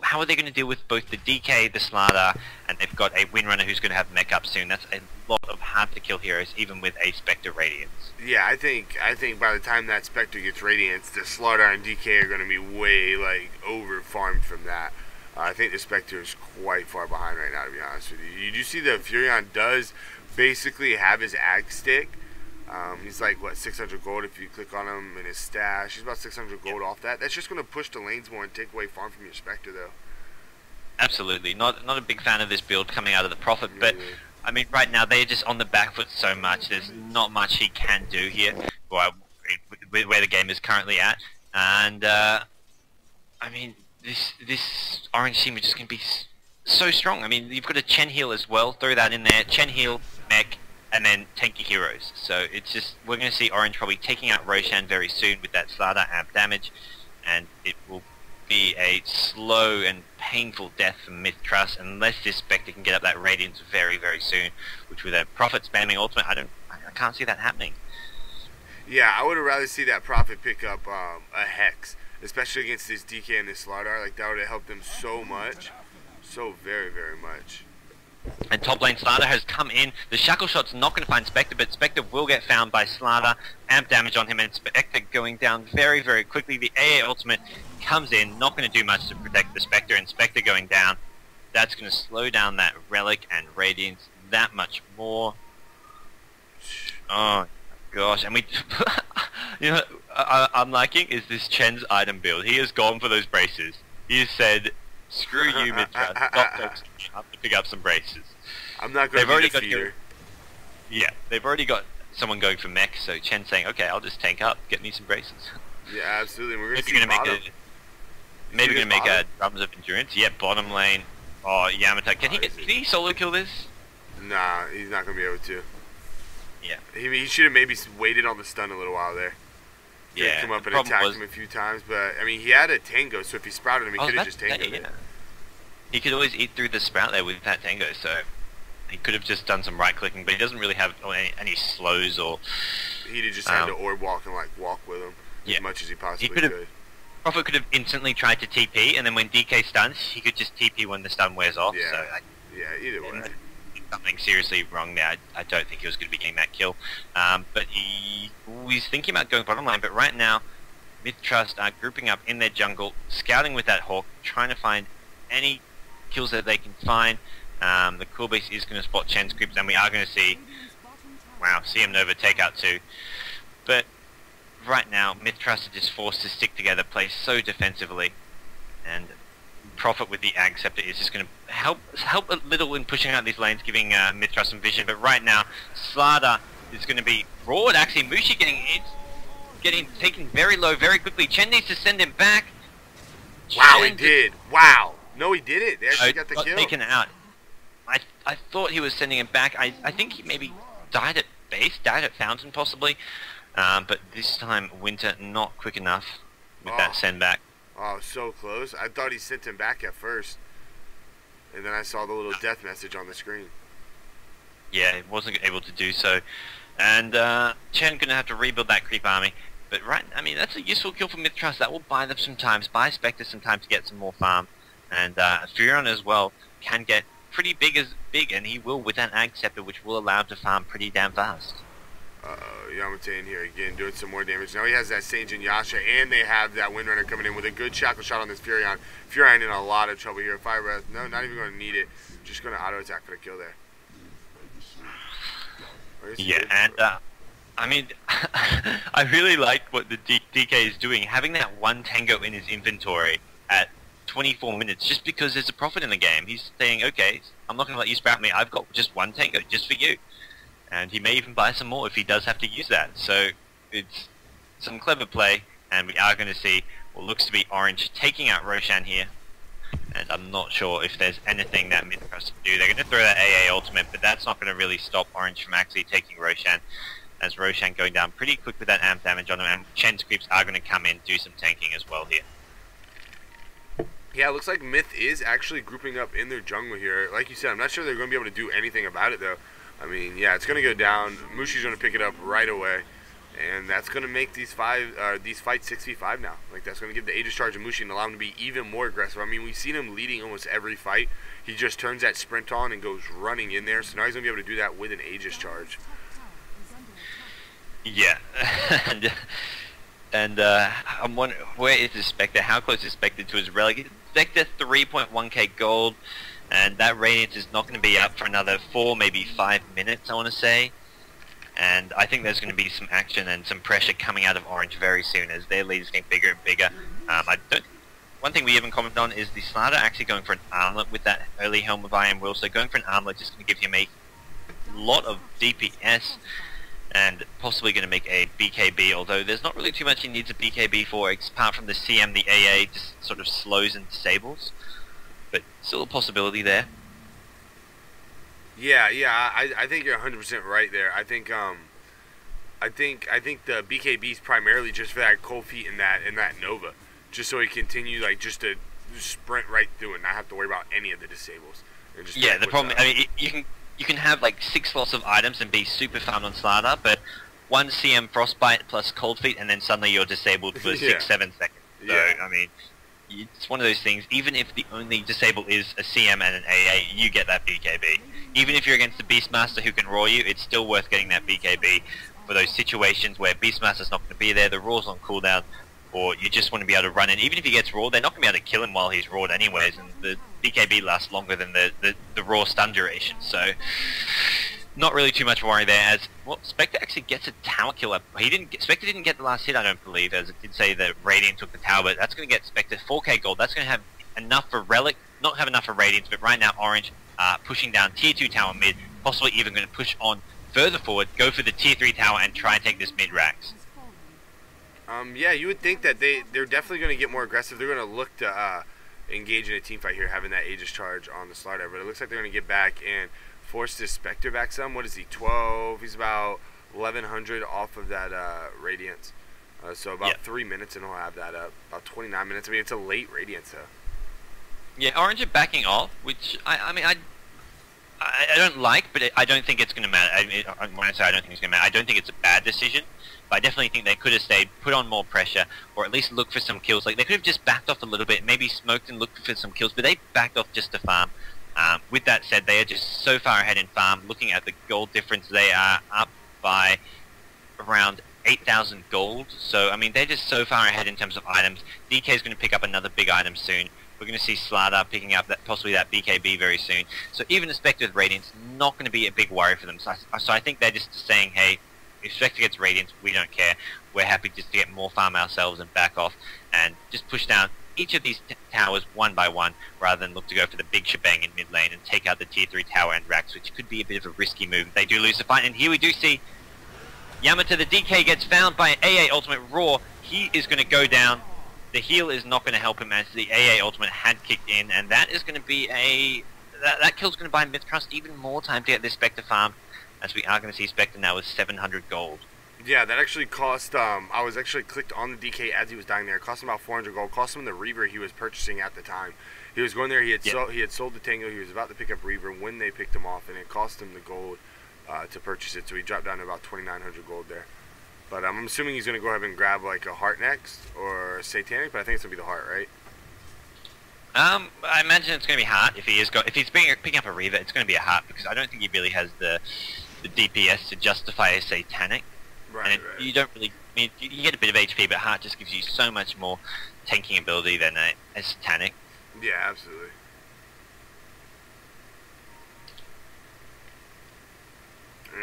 B: how are they going to deal with both the DK, the Slaughter, and they've got a Windrunner who's going to have mech up soon? That's a lot of hard-to-kill heroes, even with a Spectre Radiance.
A: Yeah, I think by the time that Spectre gets Radiance, the Slaughter and DK are going to be way, like, over-farmed from that. I think the Spectre is quite far behind right now, to be honest with you. You do see the Furion does basically have his Ag Stick. He's like, what, 600 gold if you click on him in his stash. He's about 600 gold off that. That's just going to push the lanes more and take away farm from your Spectre, though.
B: Absolutely. Not a big fan of this build coming out of the Prophet, but, I mean, right now they're just on the back foot so much. There's not much he can do here, where the game is currently at. And, I mean, this Orange team is just going to be so strong. I mean, you've got a Chen heal as well. Throw that in there. Chen heal, mech, and then tanky heroes. So it's just, we're going to see Orange probably taking out Roshan very soon with that Slaughter amp damage, and it will be a slow and painful death for MiTH.Trust unless this Spectre can get up that Radiance very, very soon, which with a Prophet spamming ultimate, I can't see that happening.
A: Yeah, I would have rather see that Prophet pick up a Hex especially against this DK and this Slardar. Like, that would have helped them so much. So very, very much.
B: And top lane Slardar has come in. The shackle shot's not going to find Spectre, but Spectre will get found by Slardar. Amp damage on him, and Spectre going down very, very quickly. The AA ultimate comes in, not going to do much to protect the Spectre, and Spectre going down. That's going to slow down that Relic and Radiance that much more. Oh gosh, and we, you know, I'm liking is this Chen's item build. He has gone for those braces. He has said, "Screw you, MiTH.Trust. Stop focusing. I have to pick up some braces."
A: I'm not going to be the feeder.
B: Yeah, they've already got someone going for mech, so Chen saying, "Okay, I'll just tank up, get me some braces."
A: Yeah, absolutely. We're
B: maybe
A: going to
B: make a drums of endurance. Yeah, bottom lane. Oh, Yamata, can he solo kill this?
A: Nah, he's not going to be able to.
B: Yeah.
A: He should have maybe waited on the stun a little while there.
B: Yeah.
A: Come up and attack him a few times, but I mean, he had a tango, so if he sprouted him, he could have just tangoed it.
B: He could always eat through the sprout there with that tango, so he could have just done some right clicking, but he doesn't really have any slows or.
A: He'd have just had to orb walk and like walk with him as much as he possibly could.
B: Prophet could have instantly tried to TP, and then when DK stuns, he could just TP when the stun wears off.
A: Yeah.
B: So,
A: Either way.
B: Something seriously wrong there. I don't think he was going to be getting that kill. But he was thinking about going bottom lane, but right now, MiTH.Trust are grouping up in their jungle, scouting with that Hawk, trying to find any kills that they can find. The cool base is going to spot Chen's creeps, and we are going to see, wow, CM Nova take out 2. But right now, MiTH.Trust are just forced to stick together, play so defensively, and Prophet with the Ag Scepter is just going to help a little in pushing out these lanes, giving MiTH.Trust some vision. But right now, Slardar is going to be roared. Actually, Mushi getting taken very low very quickly. Chen needs to send him back.
A: Wow, he did. Wow. No, he didn't. They actually got the kill.
B: Taken out. I thought he was sending him back. I think he maybe died at base, died at Fountain possibly. But this time, Winter not quick enough with that send back.
A: Oh, so close. I thought he sent him back at first. And then I saw the little death message on the screen.
B: Yeah, he wasn't able to do so. And Chen going to have to rebuild that creep army. But I mean, that's a useful kill for MiTH.Trust. That will buy them some time, buy Spectre some time to get some more farm. And Furion as well can get pretty big, and he will with that Ag Scepter, which will allow him to farm pretty damn fast.
A: Yamate in here again, doing some more damage. Now he has that Sage and Yasha, and they have that Windrunner coming in with a good shackle shot on this Furion. Furion in a lot of trouble here. Fire Breath, no, not even going to need it. Just going to auto attack for the kill there.
B: Yeah, and I mean, I really like what the DK is doing, having that one tango in his inventory at 24 minutes, just because there's a Prophet in the game. He's saying, okay, I'm not going to let you sprout me. I've got just one tango, just for you. And he may even buy some more if he does have to use that. So it's some clever play, and we are going to see what looks to be Orange taking out Roshan here. And I'm not sure if there's anything that MiTH.Trust can do. They're going to throw that AA ultimate, but that's not going to really stop Orange from actually taking Roshan, as Roshan going down pretty quick with that amp damage on him, and Chen's creeps are going to come in, do some tanking as well here.
A: Yeah, it looks like Myth is actually grouping up in their jungle here. Like you said, I'm not sure they're going to be able to do anything about it, though. I mean, yeah, it's going to go down. Mushi's going to pick it up right away. And that's going to make these fights 6v5 now. Like, that's going to give the Aegis Charge to Mushi and allow him to be even more aggressive. I mean, we've seen him leading almost every fight. He just turns that sprint on and goes running in there. So now he's going to be able to do that with an Aegis Charge.
B: Yeah. and I'm wondering, where is the Spectre? How close is Spectre to his relic? Spectre 3.1k gold. And that Radiance is not going to be up for another 4, maybe 5 minutes, I want to say. And I think there's going to be some action and some pressure coming out of Orange very soon as their leaders get bigger and bigger. One thing we haven't commented on is the Slardar actually going for an armlet with that early Helm of Iron Will. So going for an armlet is going to give him a lot of DPS and possibly going to make a BKB, although there's not really too much he needs a BKB for, apart from the CM, the AA just sort of slows and disables. But still a possibility there.
A: Yeah, I think you're 100% right there. I think the BKB is primarily just for that cold feet and that Nova, just so he continue just to sprint right through and not have to worry about any of the disables. And just
B: the problem, I mean, you can have like 6 slots of items and be super farmed on Slardar, but 1 CM Frostbite plus cold feet, and then suddenly you're disabled for 6-7 seconds. So,
A: Yeah.
B: I mean, it's one of those things, even if the only disable is a CM and an AA, you get that BKB. Even if you're against the Beastmaster who can raw you, it's still worth getting that BKB for those situations where Beastmaster's not going to be there, the raw's on cooldown, or you just want to be able to run in. Even if he gets raw, they're not going to be able to kill him while he's rawed anyways, and the BKB lasts longer than the raw stun duration, so not really too much worry there, as, well, Spectre actually gets a tower kill up. Spectre didn't get the last hit, I don't believe, as it did say that Radiant took the tower, but that's going to get Spectre 4k gold. That's going to have enough for Relic, not have enough for Radiance, but right now Orange pushing down tier 2 tower mid, possibly even going to push on further forward, go for the tier 3 tower and try and take this mid racks.
A: Yeah, you would think that they're definitely going to get more aggressive. They're going to look to engage in a team fight here, having that Aegis charge on the Slardar, but it looks like they're going to get back and force this Spectre back some. What is he, 12? He's about 1100 off of that Radiance. So about 3 minutes and he'll have that up. About 29 minutes. I mean, it's a late Radiance, though.
B: Yeah, Orange are backing off, which, I mean, I don't like, but I don't think it's going to matter. When I say I don't think it's going to matter, I don't think it's a bad decision, but I definitely think they could have stayed, put on more pressure, or at least look for some kills. Like, they could have just backed off a little bit, maybe smoked and looked for some kills, but they backed off just to farm. With that said, they are just so far ahead in farm. Looking at the gold difference, they are up by around 8,000 gold. So, I mean, they're just so far ahead in terms of items. DK is going to pick up another big item soon. We're going to see Slardar picking up possibly that BKB very soon. So even a Spectre with Radiance, not going to be a big worry for them. So I think they're just saying, hey, if Spectre gets Radiance, we don't care. We're happy just to get more farm ourselves and back off and just push down each of these towers one by one, rather than look to go for the big shebang in mid lane and take out the tier 3 tower and racks, which could be a bit of a risky move. They do lose the fight, and here we do see Yamato, the DK, gets found by AA Ultimate Raw. He is going to go down. The heal is not going to help him, as the AA Ultimate had kicked in, and that is going to be that kill's going to buy MiTH.Trust even more time to get this Spectre farm, as we are going to see Spectre now with 700 gold.
A: Yeah, that actually cost, I was actually clicked on the DK as he was dying there. It cost him about 400 gold. Cost him the Reaver he was purchasing at the time. He was going there, he had sold the Tango, he was about to pick up Reaver when they picked him off, and it cost him the gold to purchase it, so he dropped down to about 2,900 gold there. But I'm assuming he's going to go ahead and grab like a Heart next, or Satanic, but I think it's going to be the Heart, right?
B: I imagine it's going to be Heart. If he's picking up a Reaver, it's going to be a Heart, because I don't think he really has the DPS to justify a Satanic.
A: Right,
B: and you don't really, I mean, you get a bit of HP, but Heart just gives you so much more tanking ability than a Satanic.
A: Yeah, absolutely.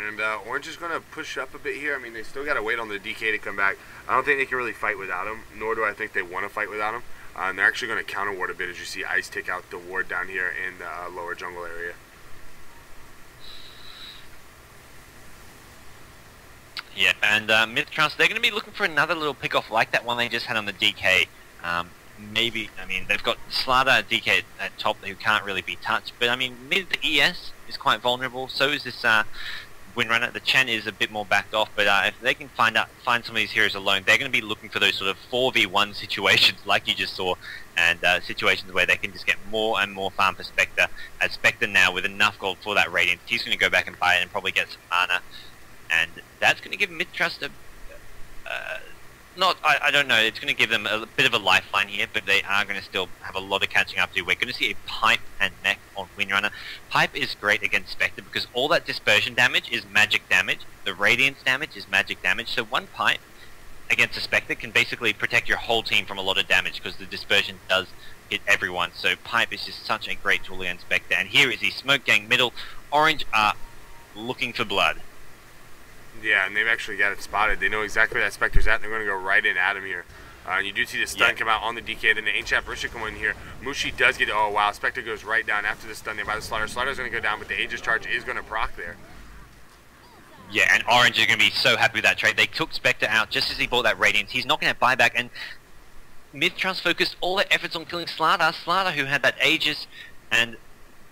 A: And Orange is going to push up a bit here. I mean, they still got to wait on the DK to come back. I don't think they can really fight without him, nor do I think they want to fight without him. And they're actually going to counter ward a bit, as you see Ice take out the ward down here in the lower jungle area.
B: Yeah, and MiTH.Trust, they're going to be looking for another little pick-off like that one they just had on the DK. Maybe, I mean, they've got Slardar DK at top who can't really be touched, but I mean, mid ES is quite vulnerable, so is this Windrunner. The Chen is a bit more backed off, but if they can find some of these heroes alone, they're going to be looking for those sort of 4v1 situations like you just saw, and situations where they can just get more and more farm for Spectre, as Spectre now with enough gold for that Radiance, he's going to go back and buy it and probably get some mana. And that's going to give MiTH.Trust a, I don't know, it's going to give them a bit of a lifeline here, but they are going to still have a lot of catching up to do. We're going to see a Pipe and Mech on Windrunner. Pipe is great against Spectre because all that dispersion damage is magic damage, the Radiance damage is magic damage, so one Pipe against a Spectre can basically protect your whole team from a lot of damage because the dispersion does hit everyone. So Pipe is just such a great tool against Spectre, and here is the Smoke Gang middle. Orange are looking for blood.
A: Yeah, and they've actually got it spotted. They know exactly where that Spectre's at, and they're going to go right in at him here. You do see the stun come out on the DK, then the Ancient Apparition come in here. Mushi does get, oh wow, Spectre goes right down after the stun there by the Slardar. Slardar's going to go down, but the Aegis charge is going to proc there.
B: Yeah, and Orange is going to be so happy with that trade. They took Spectre out just as he bought that Radiance. He's not going to have buyback, and MiTH.Trust focused all their efforts on killing Slardar. Slardar, who had that Aegis, and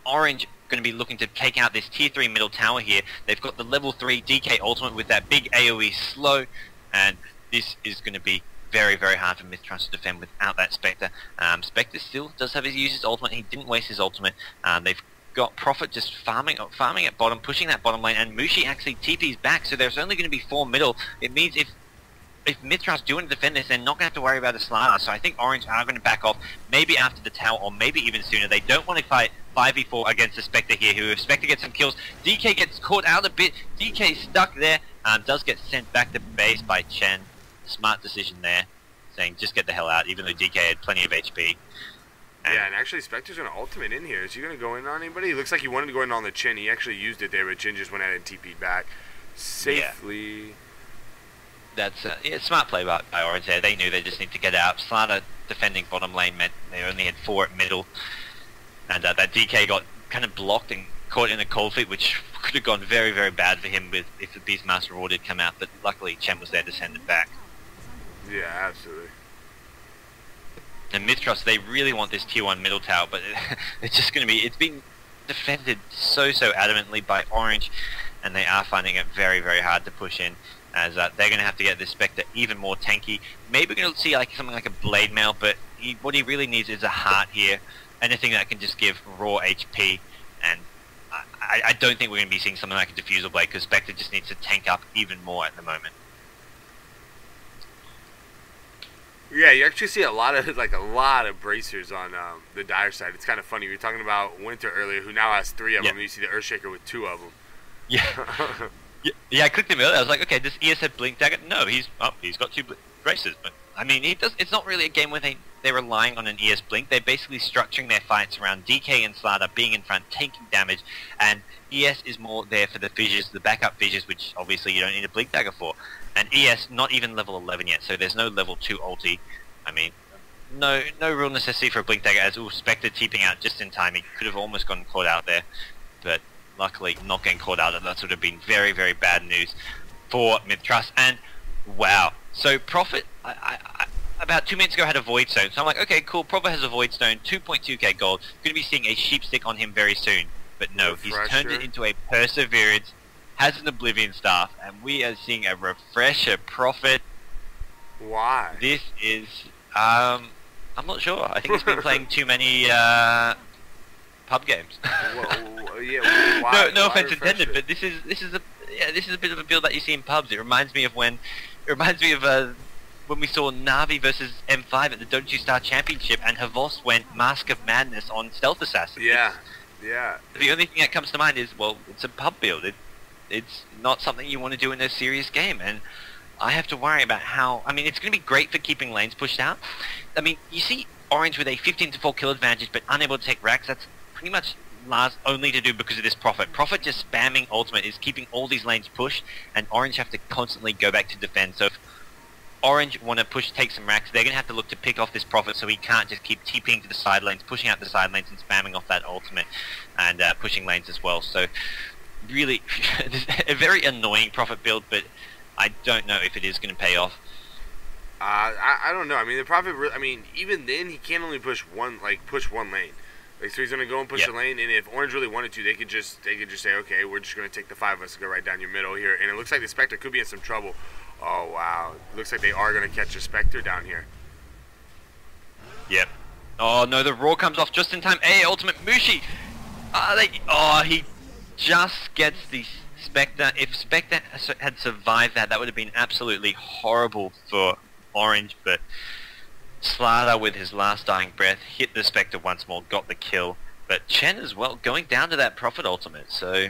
B: Orange going to be looking to take out this tier 3 middle tower here. They've got the level 3 DK ultimate with that big AoE slow, and this is going to be very, very hard for MiTH.Trust to defend without that Spectre. Spectre still does have his ultimate. He didn't waste his ultimate. They've got Prophet just farming at bottom, pushing that bottom lane, and Mushi actually TP's back, so there's only going to be 4 middle. It means if if MiTH.Trust do want to defend this, they're not going to have to worry about a Slider. So I think Orange are going to back off, maybe after the tower, or maybe even sooner. They don't want to fight 5v4 against the Spectre here, who if Spectre gets some kills, DK gets caught out a bit. DK stuck there, does get sent back to base by Chen. Smart decision there, saying just get the hell out, even though DK had plenty of HP.
A: Yeah, and actually Spectre's going to ultimate in here. Is he going to go in on anybody? It looks like he wanted to go in on the Chin. He actually used it there, but Chin just went ahead and TP'd back safely.
B: Yeah. That's smart play by Orange there. They knew they just need to get out. Slider defending bottom lane meant they only had 4 at middle. And that DK got kind of blocked and caught in a cold feet, which could have gone very, very bad for him if the Beastmaster Roar did come out. But luckily Chen was there to send it back.
A: Yeah, absolutely.
B: And MiTH.Trust, they really want this tier 1 middle tower, but it's just going to be, it's been defended so adamantly by Orange, and they are finding it very, very hard to push in, as they're going to have to get this Spectre even more tanky. Maybe we're going to see like something like a Blade Mail, but what he really needs is a heart here, anything that can just give raw HP, and I don't think we're going to be seeing something like a Diffusal Blade, because Spectre just needs to tank up even more at the moment.
A: Yeah, you actually see a lot of bracers on the Dire side. It's kind of funny. We were talking about Winter earlier, who now has 3 of them. You see the Earthshaker with 2 of them.
B: Yeah. Yeah, I clicked him earlier. I was like, okay, does ES have Blink Dagger? No, he's got 2 bracers. But I mean, it's not really a game where they're relying on an ES Blink. They're basically structuring their fights around DK and Slider being in front, taking damage, and ES is more there for the fissures, the backup fissures, which obviously you don't need a Blink Dagger for. And ES not even level 11 yet, so there's no level 2 ulti. I mean, no real necessity for a Blink Dagger, as Spectre TPing out just in time. He could have almost gotten caught out there, but luckily not getting caught out. That would have been very, very bad news for MiTH.Trust. And wow, so Prophet, I about 2 minutes ago had a Void Stone, so I'm like, okay, cool, Prophet has a Void Stone, 2.2k gold, going to be seeing a Sheep Stick on him very soon. But no, he's turned it into a Perseverance, has an Oblivion Staff, and we are seeing a Refresher Prophet.
A: Why?
B: This is, I'm not sure. I think he's been playing too many pub games.
A: Whoa, yeah, why,
B: no
A: why
B: offense
A: Refresher?
B: intended, but this is a bit of a build that you see in pubs. It reminds me of when we saw Na'Vi versus M5 at the Dota2 Star Championship, and Havos went Mask of Madness on Stealth Assassin.
A: Yeah.
B: The only thing that comes to mind is, well, it's a pub build. It's not something you want to do in a serious game, and I have to worry about how... I mean, it's going to be great for keeping lanes pushed out. I mean, you see Orange with a 15-4 kill advantage, but unable to take racks. That's pretty much Lars only to do because of this Prophet. Prophet just spamming ultimate is keeping all these lanes pushed, and Orange have to constantly go back to defend. So if Orange want to take some racks, they're going to have to look to pick off this Prophet, so he can't just keep TPing to the side lanes, pushing out the side lanes and spamming off that ultimate, and pushing lanes as well. So really, a very annoying Prophet build, but I don't know if it is going to pay off.
A: I don't know. I mean, the Prophet. I mean, even then, he can only push one lane. Like, so he's gonna go and push the lane, and if Orange really wanted to, they could just say, okay, we're just gonna take the 5 of us and go right down your middle here. And it looks like the Spectre could be in some trouble. Oh wow, looks like they are gonna catch a Spectre down here.
B: Yep. Oh no, the Roar comes off just in time. Ultimate Mushi. He just gets the Spectre. If Spectre had survived that would have been absolutely horrible for Orange, but Slider with his last dying breath hit the Spectre once more, got the kill. But Chen as well going down to that Prophet ultimate. So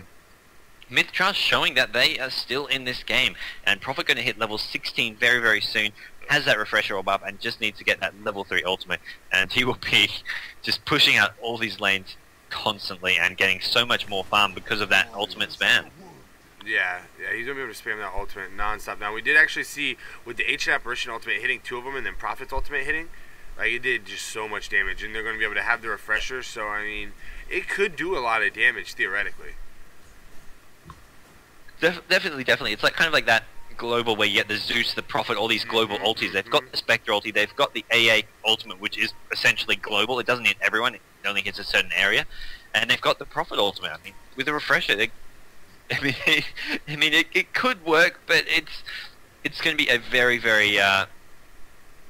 B: MiTH.Trust showing that they are still in this game, and Prophet going to hit level 16 very, very soon. Has that refresher orb up and just needs to get that level 3 ultimate, and he will be just pushing out all these lanes constantly and getting so much more farm because of that ultimate spam.
A: Yeah, he's gonna be able to spam that ultimate non-stop. Now we did actually see with the Ancient Apparition ultimate hitting 2 of them, and then Prophet's ultimate hitting, like it did just so much damage, and they're gonna be able to have the refresher. So I mean, it could do a lot of damage theoretically.
B: Definitely. It's like kind of like that global where you get the Zeus, the Prophet, all these global ultis. They've got the Spectre ulti, they've got the AA ultimate, which is essentially global. It doesn't hit everyone, it only hits a certain area, and they've got the Prophet ultimate. I mean, with a refresher, it could work, but it's going to be a very, very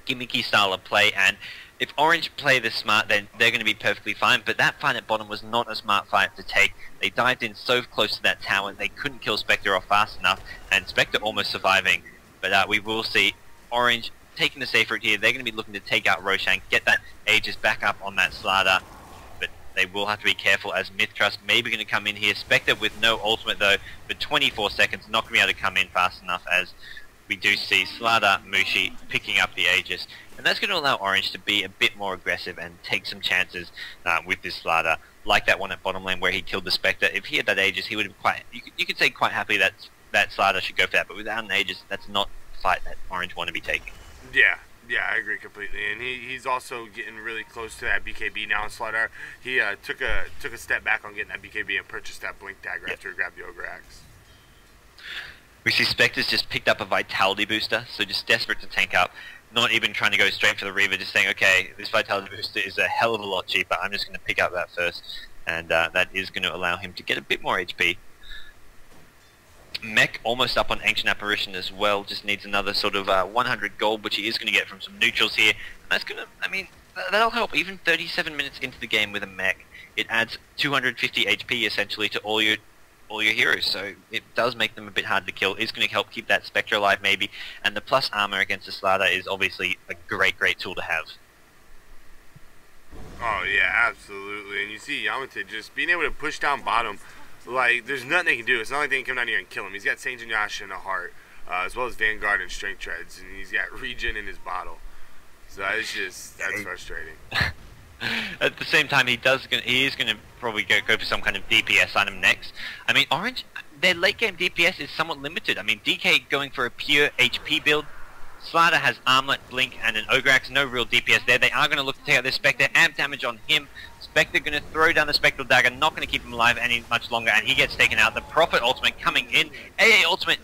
B: gimmicky style of play, and if Orange play this smart, then they're going to be perfectly fine, but that fight at bottom was not a smart fight to take. They dived in so close to that tower, they couldn't kill Spectre off fast enough, and Spectre almost surviving, but we will see Orange taking the safe route here. They're going to be looking to take out Roshan, get that Aegis back up on that Slardar. But they will have to be careful as MiTH.Trust maybe going to come in here. Spectre with no ultimate though for 24 seconds. Not going to be able to come in fast enough as we do see Slardar, Mushi picking up the Aegis. And that's going to allow Orange to be a bit more aggressive and take some chances with this Slardar. Like that one at bottom lane where he killed the Spectre. If he had that Aegis, he would have quite... You could say quite happily that Slardar should go for that. But without an Aegis, that's not the fight that Orange want to be taking.
A: Yeah, I agree completely. And he's also getting really close to that BKB now in Slardar. He took a step back on getting that BKB and purchased that Blink Dagger after he grabbed the Ogre Axe.
B: We see Spectre's just picked up a Vitality booster, so just desperate to tank up. Not even trying to go straight for the Reaver, just saying, okay, this Vitality booster is a hell of a lot cheaper. I'm just going to pick up that first. And that is going to allow him to get a bit more HP. Mech almost up on Ancient Apparition as well, just needs another sort of 100 gold, which he is going to get from some neutrals here. And that's going to, I mean, that'll help. Even 37 minutes into the game with a Mech, it adds 250 HP essentially to all your heroes, so it does make them a bit hard to kill. It's going to help keep that Spectre alive maybe, and the plus armor against the Slardar is obviously a great tool to have.
A: Oh yeah, absolutely. And you see Yamate just being able to push down bottom. Like, there's nothing they can do. It's not like they can come down here and kill him. He's got Saint Yasha in a heart, as well as Vanguard and Strength Treads, and he's got Regen in his bottle. So that's frustrating.
B: At the same time, he is going to probably go for some kind of DPS item next. I mean, Orange, their late game DPS is somewhat limited. I mean, DK going for a pure HP build. Slardar has Armlet, Blink, and an Ogre Axe. No real DPS there. They are going to look to take out this Spectre. Amp damage on him. Spectre going to throw down the Spectral Dagger. Not going to keep him alive any much longer, and he gets taken out. The Prophet ultimate coming in. AA ultimate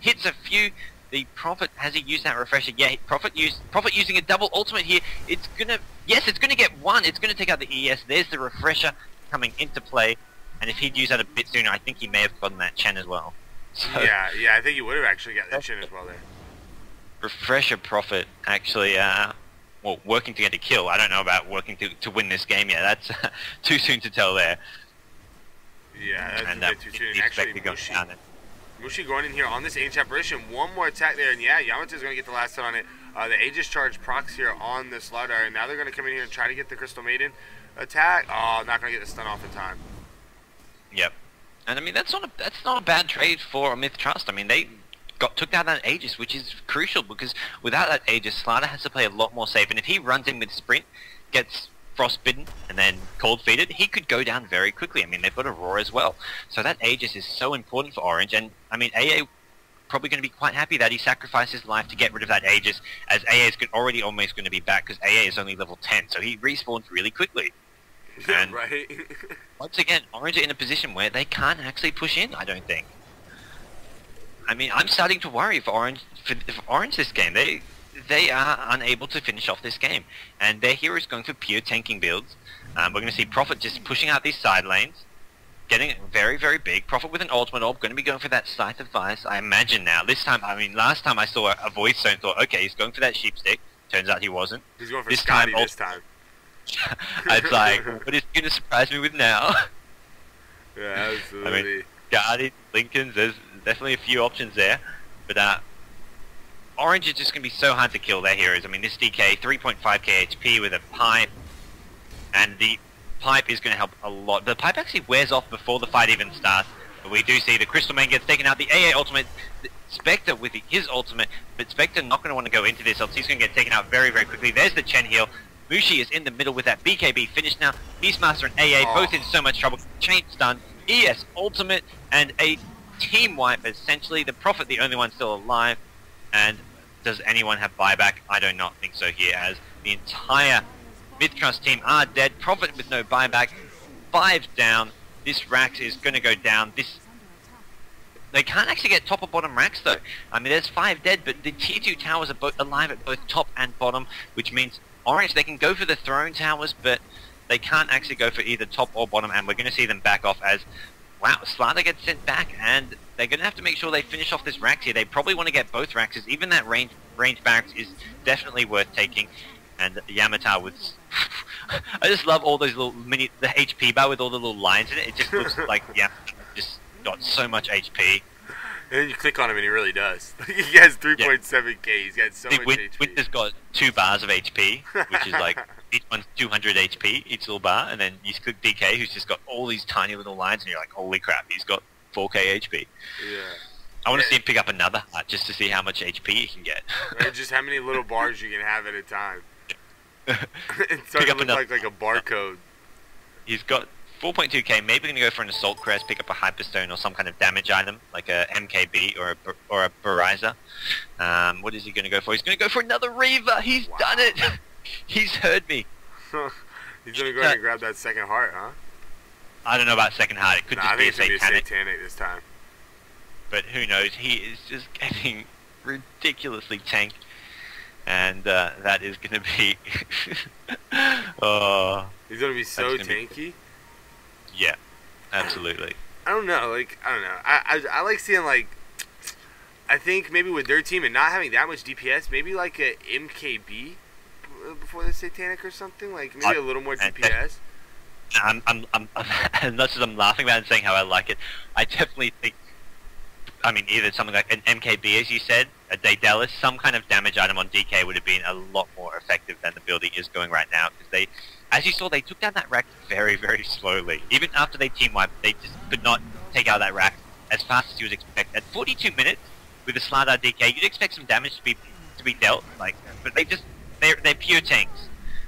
B: hits a few. The Prophet, has he used that refresher? Yeah, Prophet using a double ultimate here. It's going to get one. It's going to take out the ES. There's the refresher coming into play. And if he'd used that a bit sooner, I think he may have gotten that Chen as well. So,
A: yeah, I think he would have actually got that Chen as well there.
B: Refresher Prophet actually, well, working to get a kill. I don't know about working to win this game yet. That's too soon to tell there.
A: Yeah, that's a bit too soon. Actually, Mushi going in here on this Ancient Apparition. One more attack there, and yeah, Yamate's going to get the last hit on it. The Aegis Charge procs here on the Slardar, and now they're going to come in here and try to get the Crystal Maiden attack. Oh, not going to get the stun off in time.
B: Yep. And I mean, that's not a bad trade for MiTH.Trust. I mean, they took down that Aegis, which is crucial, because without that Aegis, Slardar has to play a lot more safe. And if he runs in with Sprint, gets frostbitten, and then cold feeded, he could go down very quickly. I mean, they've got a Roar as well. So that Aegis is so important for Orange. And I mean, AA probably going to be quite happy that he sacrificed his life to get rid of that Aegis, as AA is already almost going to be back, because AA is only level 10, so he respawns really quickly. And
A: right.
B: once again, Orange are in a position where they can't actually push in, I don't think. I mean, I'm starting to worry for Orange this game. They are unable to finish off this game, and their hero is going for pure tanking builds. We're going to see Prophet just pushing out these side lanes, getting very, very big. Prophet with an ultimate orb, going to be going for that Scythe of Vice, I imagine now. This time, I mean, last time I saw a voice zone, thought, okay, he's going for that sheep stick. Turns out he wasn't.
A: He's going for Scotty this time.
B: It's like, what is he going to surprise me with now?
A: Yeah, absolutely.
B: I mean, Guardian, Lincolns, there's definitely a few options there. But Orange is just going to be so hard to kill their heroes. I mean, this DK, 3.5k HP with a pipe. And the pipe is going to help a lot. The pipe actually wears off before the fight even starts. But we do see the Crystal Main gets taken out. The AA ultimate, Spectre with his ultimate. But Spectre not going to want to go into this, else he's going to get taken out very, very quickly. There's the Chen heal. Mushi is in the middle with that BKB finished now. Beastmaster and AA both in so much trouble. Chain stun, ES ultimate, and a team wipe essentially. The Prophet the only one still alive. And does anyone have buyback? I do not think so here, as the entire MiTH.Trust team are dead. Prophet with no buyback. 5 down. This Rax is going to go down. They can't actually get top or bottom racks though. I mean, there's 5 dead, but the tier 2 towers are both alive at both top and bottom, which means Orange, they can go for the throne towers, but they can't actually go for either top or bottom, and we're going to see them back off as, wow, Slardar gets sent back, and they're going to have to make sure they finish off this Rax here. They probably want to get both Raxes. Even that range barracks is definitely worth taking, and Yamatar with... I just love all those little the HP bar with all the little lines in it. It just looks like Yamatar just got so much HP.
A: And then you click on him and he really does. He has 3.7k. He's got so much HP.
B: Winter's got 2 bars of HP, which is like each one's 200 HP, each little bar, and then you click DK, who's just got all these tiny little lines, and you're like, holy crap, he's got 4k HP.
A: Yeah.
B: I want to see him pick up another heart just to see how much HP he can get.
A: Or just how many little bars you can have at a time. It's starting to look like a barcode.
B: He's got 4.2k, maybe going to go for an Assault Crest, pick up a Hyperstone or some kind of damage item, like a MKB or a Baraiza. What is he going to go for? He's going to go for another Reaver! He's done it! He's heard me.
A: He's going to go ahead and grab that second heart, huh?
B: I don't know about second heart, it could just be a Satanic.
A: I think it's going to be a Satanic this time.
B: But who knows, he is just getting ridiculously tanked. And that is going to be... oh,
A: he's going to be so tanky?
B: Yeah, absolutely.
A: I don't know, I like seeing, like, I think maybe with their team and not having that much DPS, maybe like a MKB before the Satanic or something, like maybe a little more DPS.
B: I'm as much as I'm laughing about it and saying how I like it, I definitely think, I mean, either something like an MKB, as you said, a Daedalus, some kind of damage item on DK would have been a lot more effective than the building is going right now, because they, as you saw, they took down that rack very, very slowly. Even after they team wiped, they just could not take out that rack as fast as you would expect. At 42 minutes with a Slardar DK, you'd expect some damage to be dealt, like, but they're pure tanks.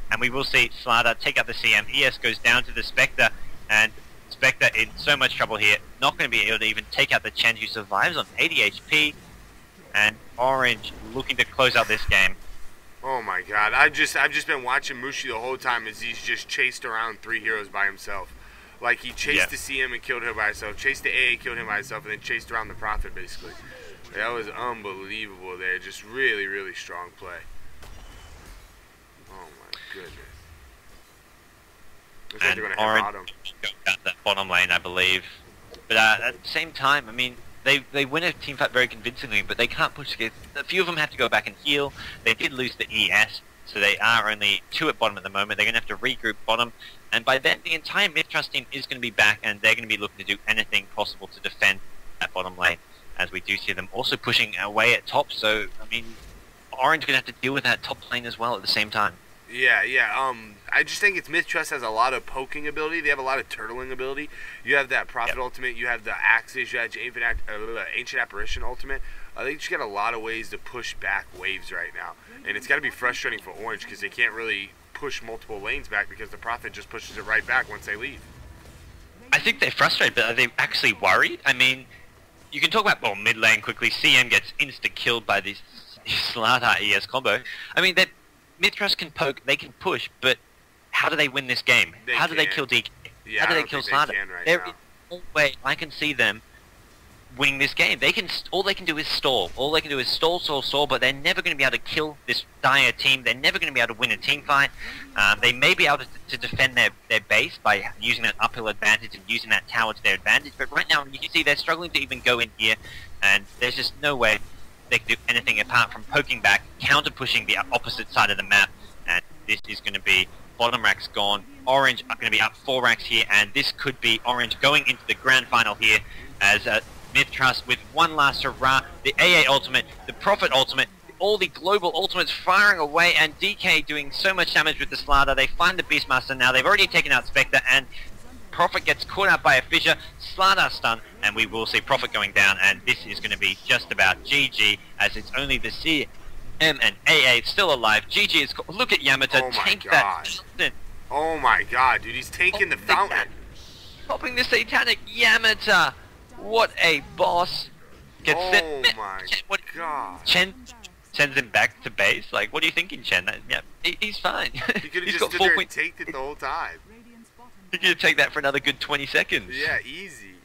B: And we will see Slardar take out the CM. ES goes down to the Spectre, and Spectre in so much trouble here, not going to be able to even take out the Chen, who survives on 80 HP. And Orange looking to close out this game.
A: Oh my god, I've just been watching Mushi the whole time as he's just chased around 3 heroes by himself. Like, he chased the CM and killed him by himself, chased the AA, killed him by himself, and then chased around the Prophet, basically. That was unbelievable there. Just really, really strong play. Oh my goodness. Looks like they're going to hit bottom.
B: Go down that bottom lane, I believe. But at the same time, I mean, they win a team fight very convincingly, but they can't push together. A few of them have to go back and heal. They did lose the ES, so they are only 2 at bottom at the moment. They're going to have to regroup bottom, and by then the entire MiTH.Trust team is going to be back, and they're going to be looking to do anything possible to defend that bottom lane, as we do see them also pushing away at top. So, I mean, Orange going to have to deal with that top lane as well at the same time.
A: Yeah. I just think it's MiTH.Trust has a lot of poking ability. They have a lot of turtling ability. You have that Prophet ultimate. You have the Axes. You have Ancient Apparition ultimate. They just got a lot of ways to push back waves right now. And it's got to be frustrating for Orange because they can't really push multiple lanes back because the Prophet just pushes it right back once they leave.
B: I think they're frustrated, but are they actually worried? I mean, you can talk about, mid lane quickly. CM gets insta-killed by this Slardar ES combo. I mean, MiTH.Trust can poke, they can push, but how do they win this game? How do they kill DK?
A: Yeah,
B: how do they kill Slardar? There is no way I can see them winning this game. All they can do is stall. All they can do is stall, but they're never going to be able to kill this dire team. They're never going to be able to win a team fight. They may be able to defend their base by using that uphill advantage and using that tower to their advantage, but right now you can see they're struggling to even go in here, and there's just no way they can do anything apart from poking back, counter-pushing the opposite side of the map, and this is going to be bottom racks gone. Orange are going to be up 4 racks here, and this could be Orange going into the grand final here as MiTH.Trust with one last hurrah, the AA ultimate, the Prophet ultimate, all the global ultimates firing away, and DK doing so much damage with the Slardar. They find the Beastmaster now. They've already taken out Spectre, and Prophet gets caught out by a Fissure, Slardar stun, and we will see Prophet going down, and this is going to be just about GG, as it's only the CM and AA still alive. GG is look at Yamata, tank that.
A: Oh my god, dude, he's tanking the fountain.
B: Popping the Satanic Yamata. What a boss. Gets
A: my god.
B: Chen sends him back to base. Like, what are you thinking, Chen? Yeah, he's fine.
A: He could have just stood there and tanked it the whole time.
B: He could take that for another good 20 seconds.
A: Yeah, easy.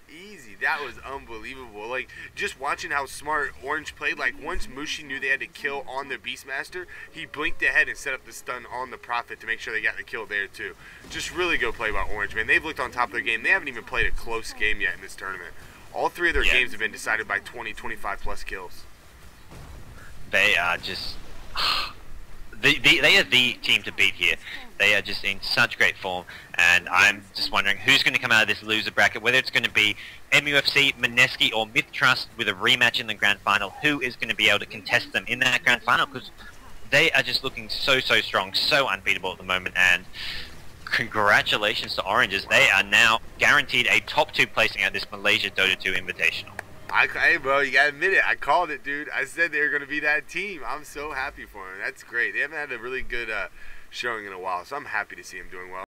A: That was unbelievable. Like, just watching how smart Orange played. Like, once Mushi knew they had to kill on the Beastmaster, he blinked ahead and set up the stun on the Prophet to make sure they got the kill there, too. Just really good play by Orange, man. They've looked on top of their game. They haven't even played a close game yet in this tournament. All 3 of their games have been decided by 20, 25-plus kills.
B: They are just... They are the team to beat here. They are just in such great form, and I'm just wondering who's going to come out of this loser bracket, whether it's going to be MUFC, Mineski, or MiTH.Trust with a rematch in the grand final. Who is going to be able to contest them in that grand final? Because they are just looking so strong, so unbeatable at the moment, and congratulations to Oranges. They are now guaranteed a top 2 placing at this Malaysia Dota 2 Invitational.
A: Hey, bro, you gotta admit it. I called it, dude. I said they were gonna be that team. I'm so happy for them. That's great. They haven't had a really good showing in a while, so I'm happy to see them doing well.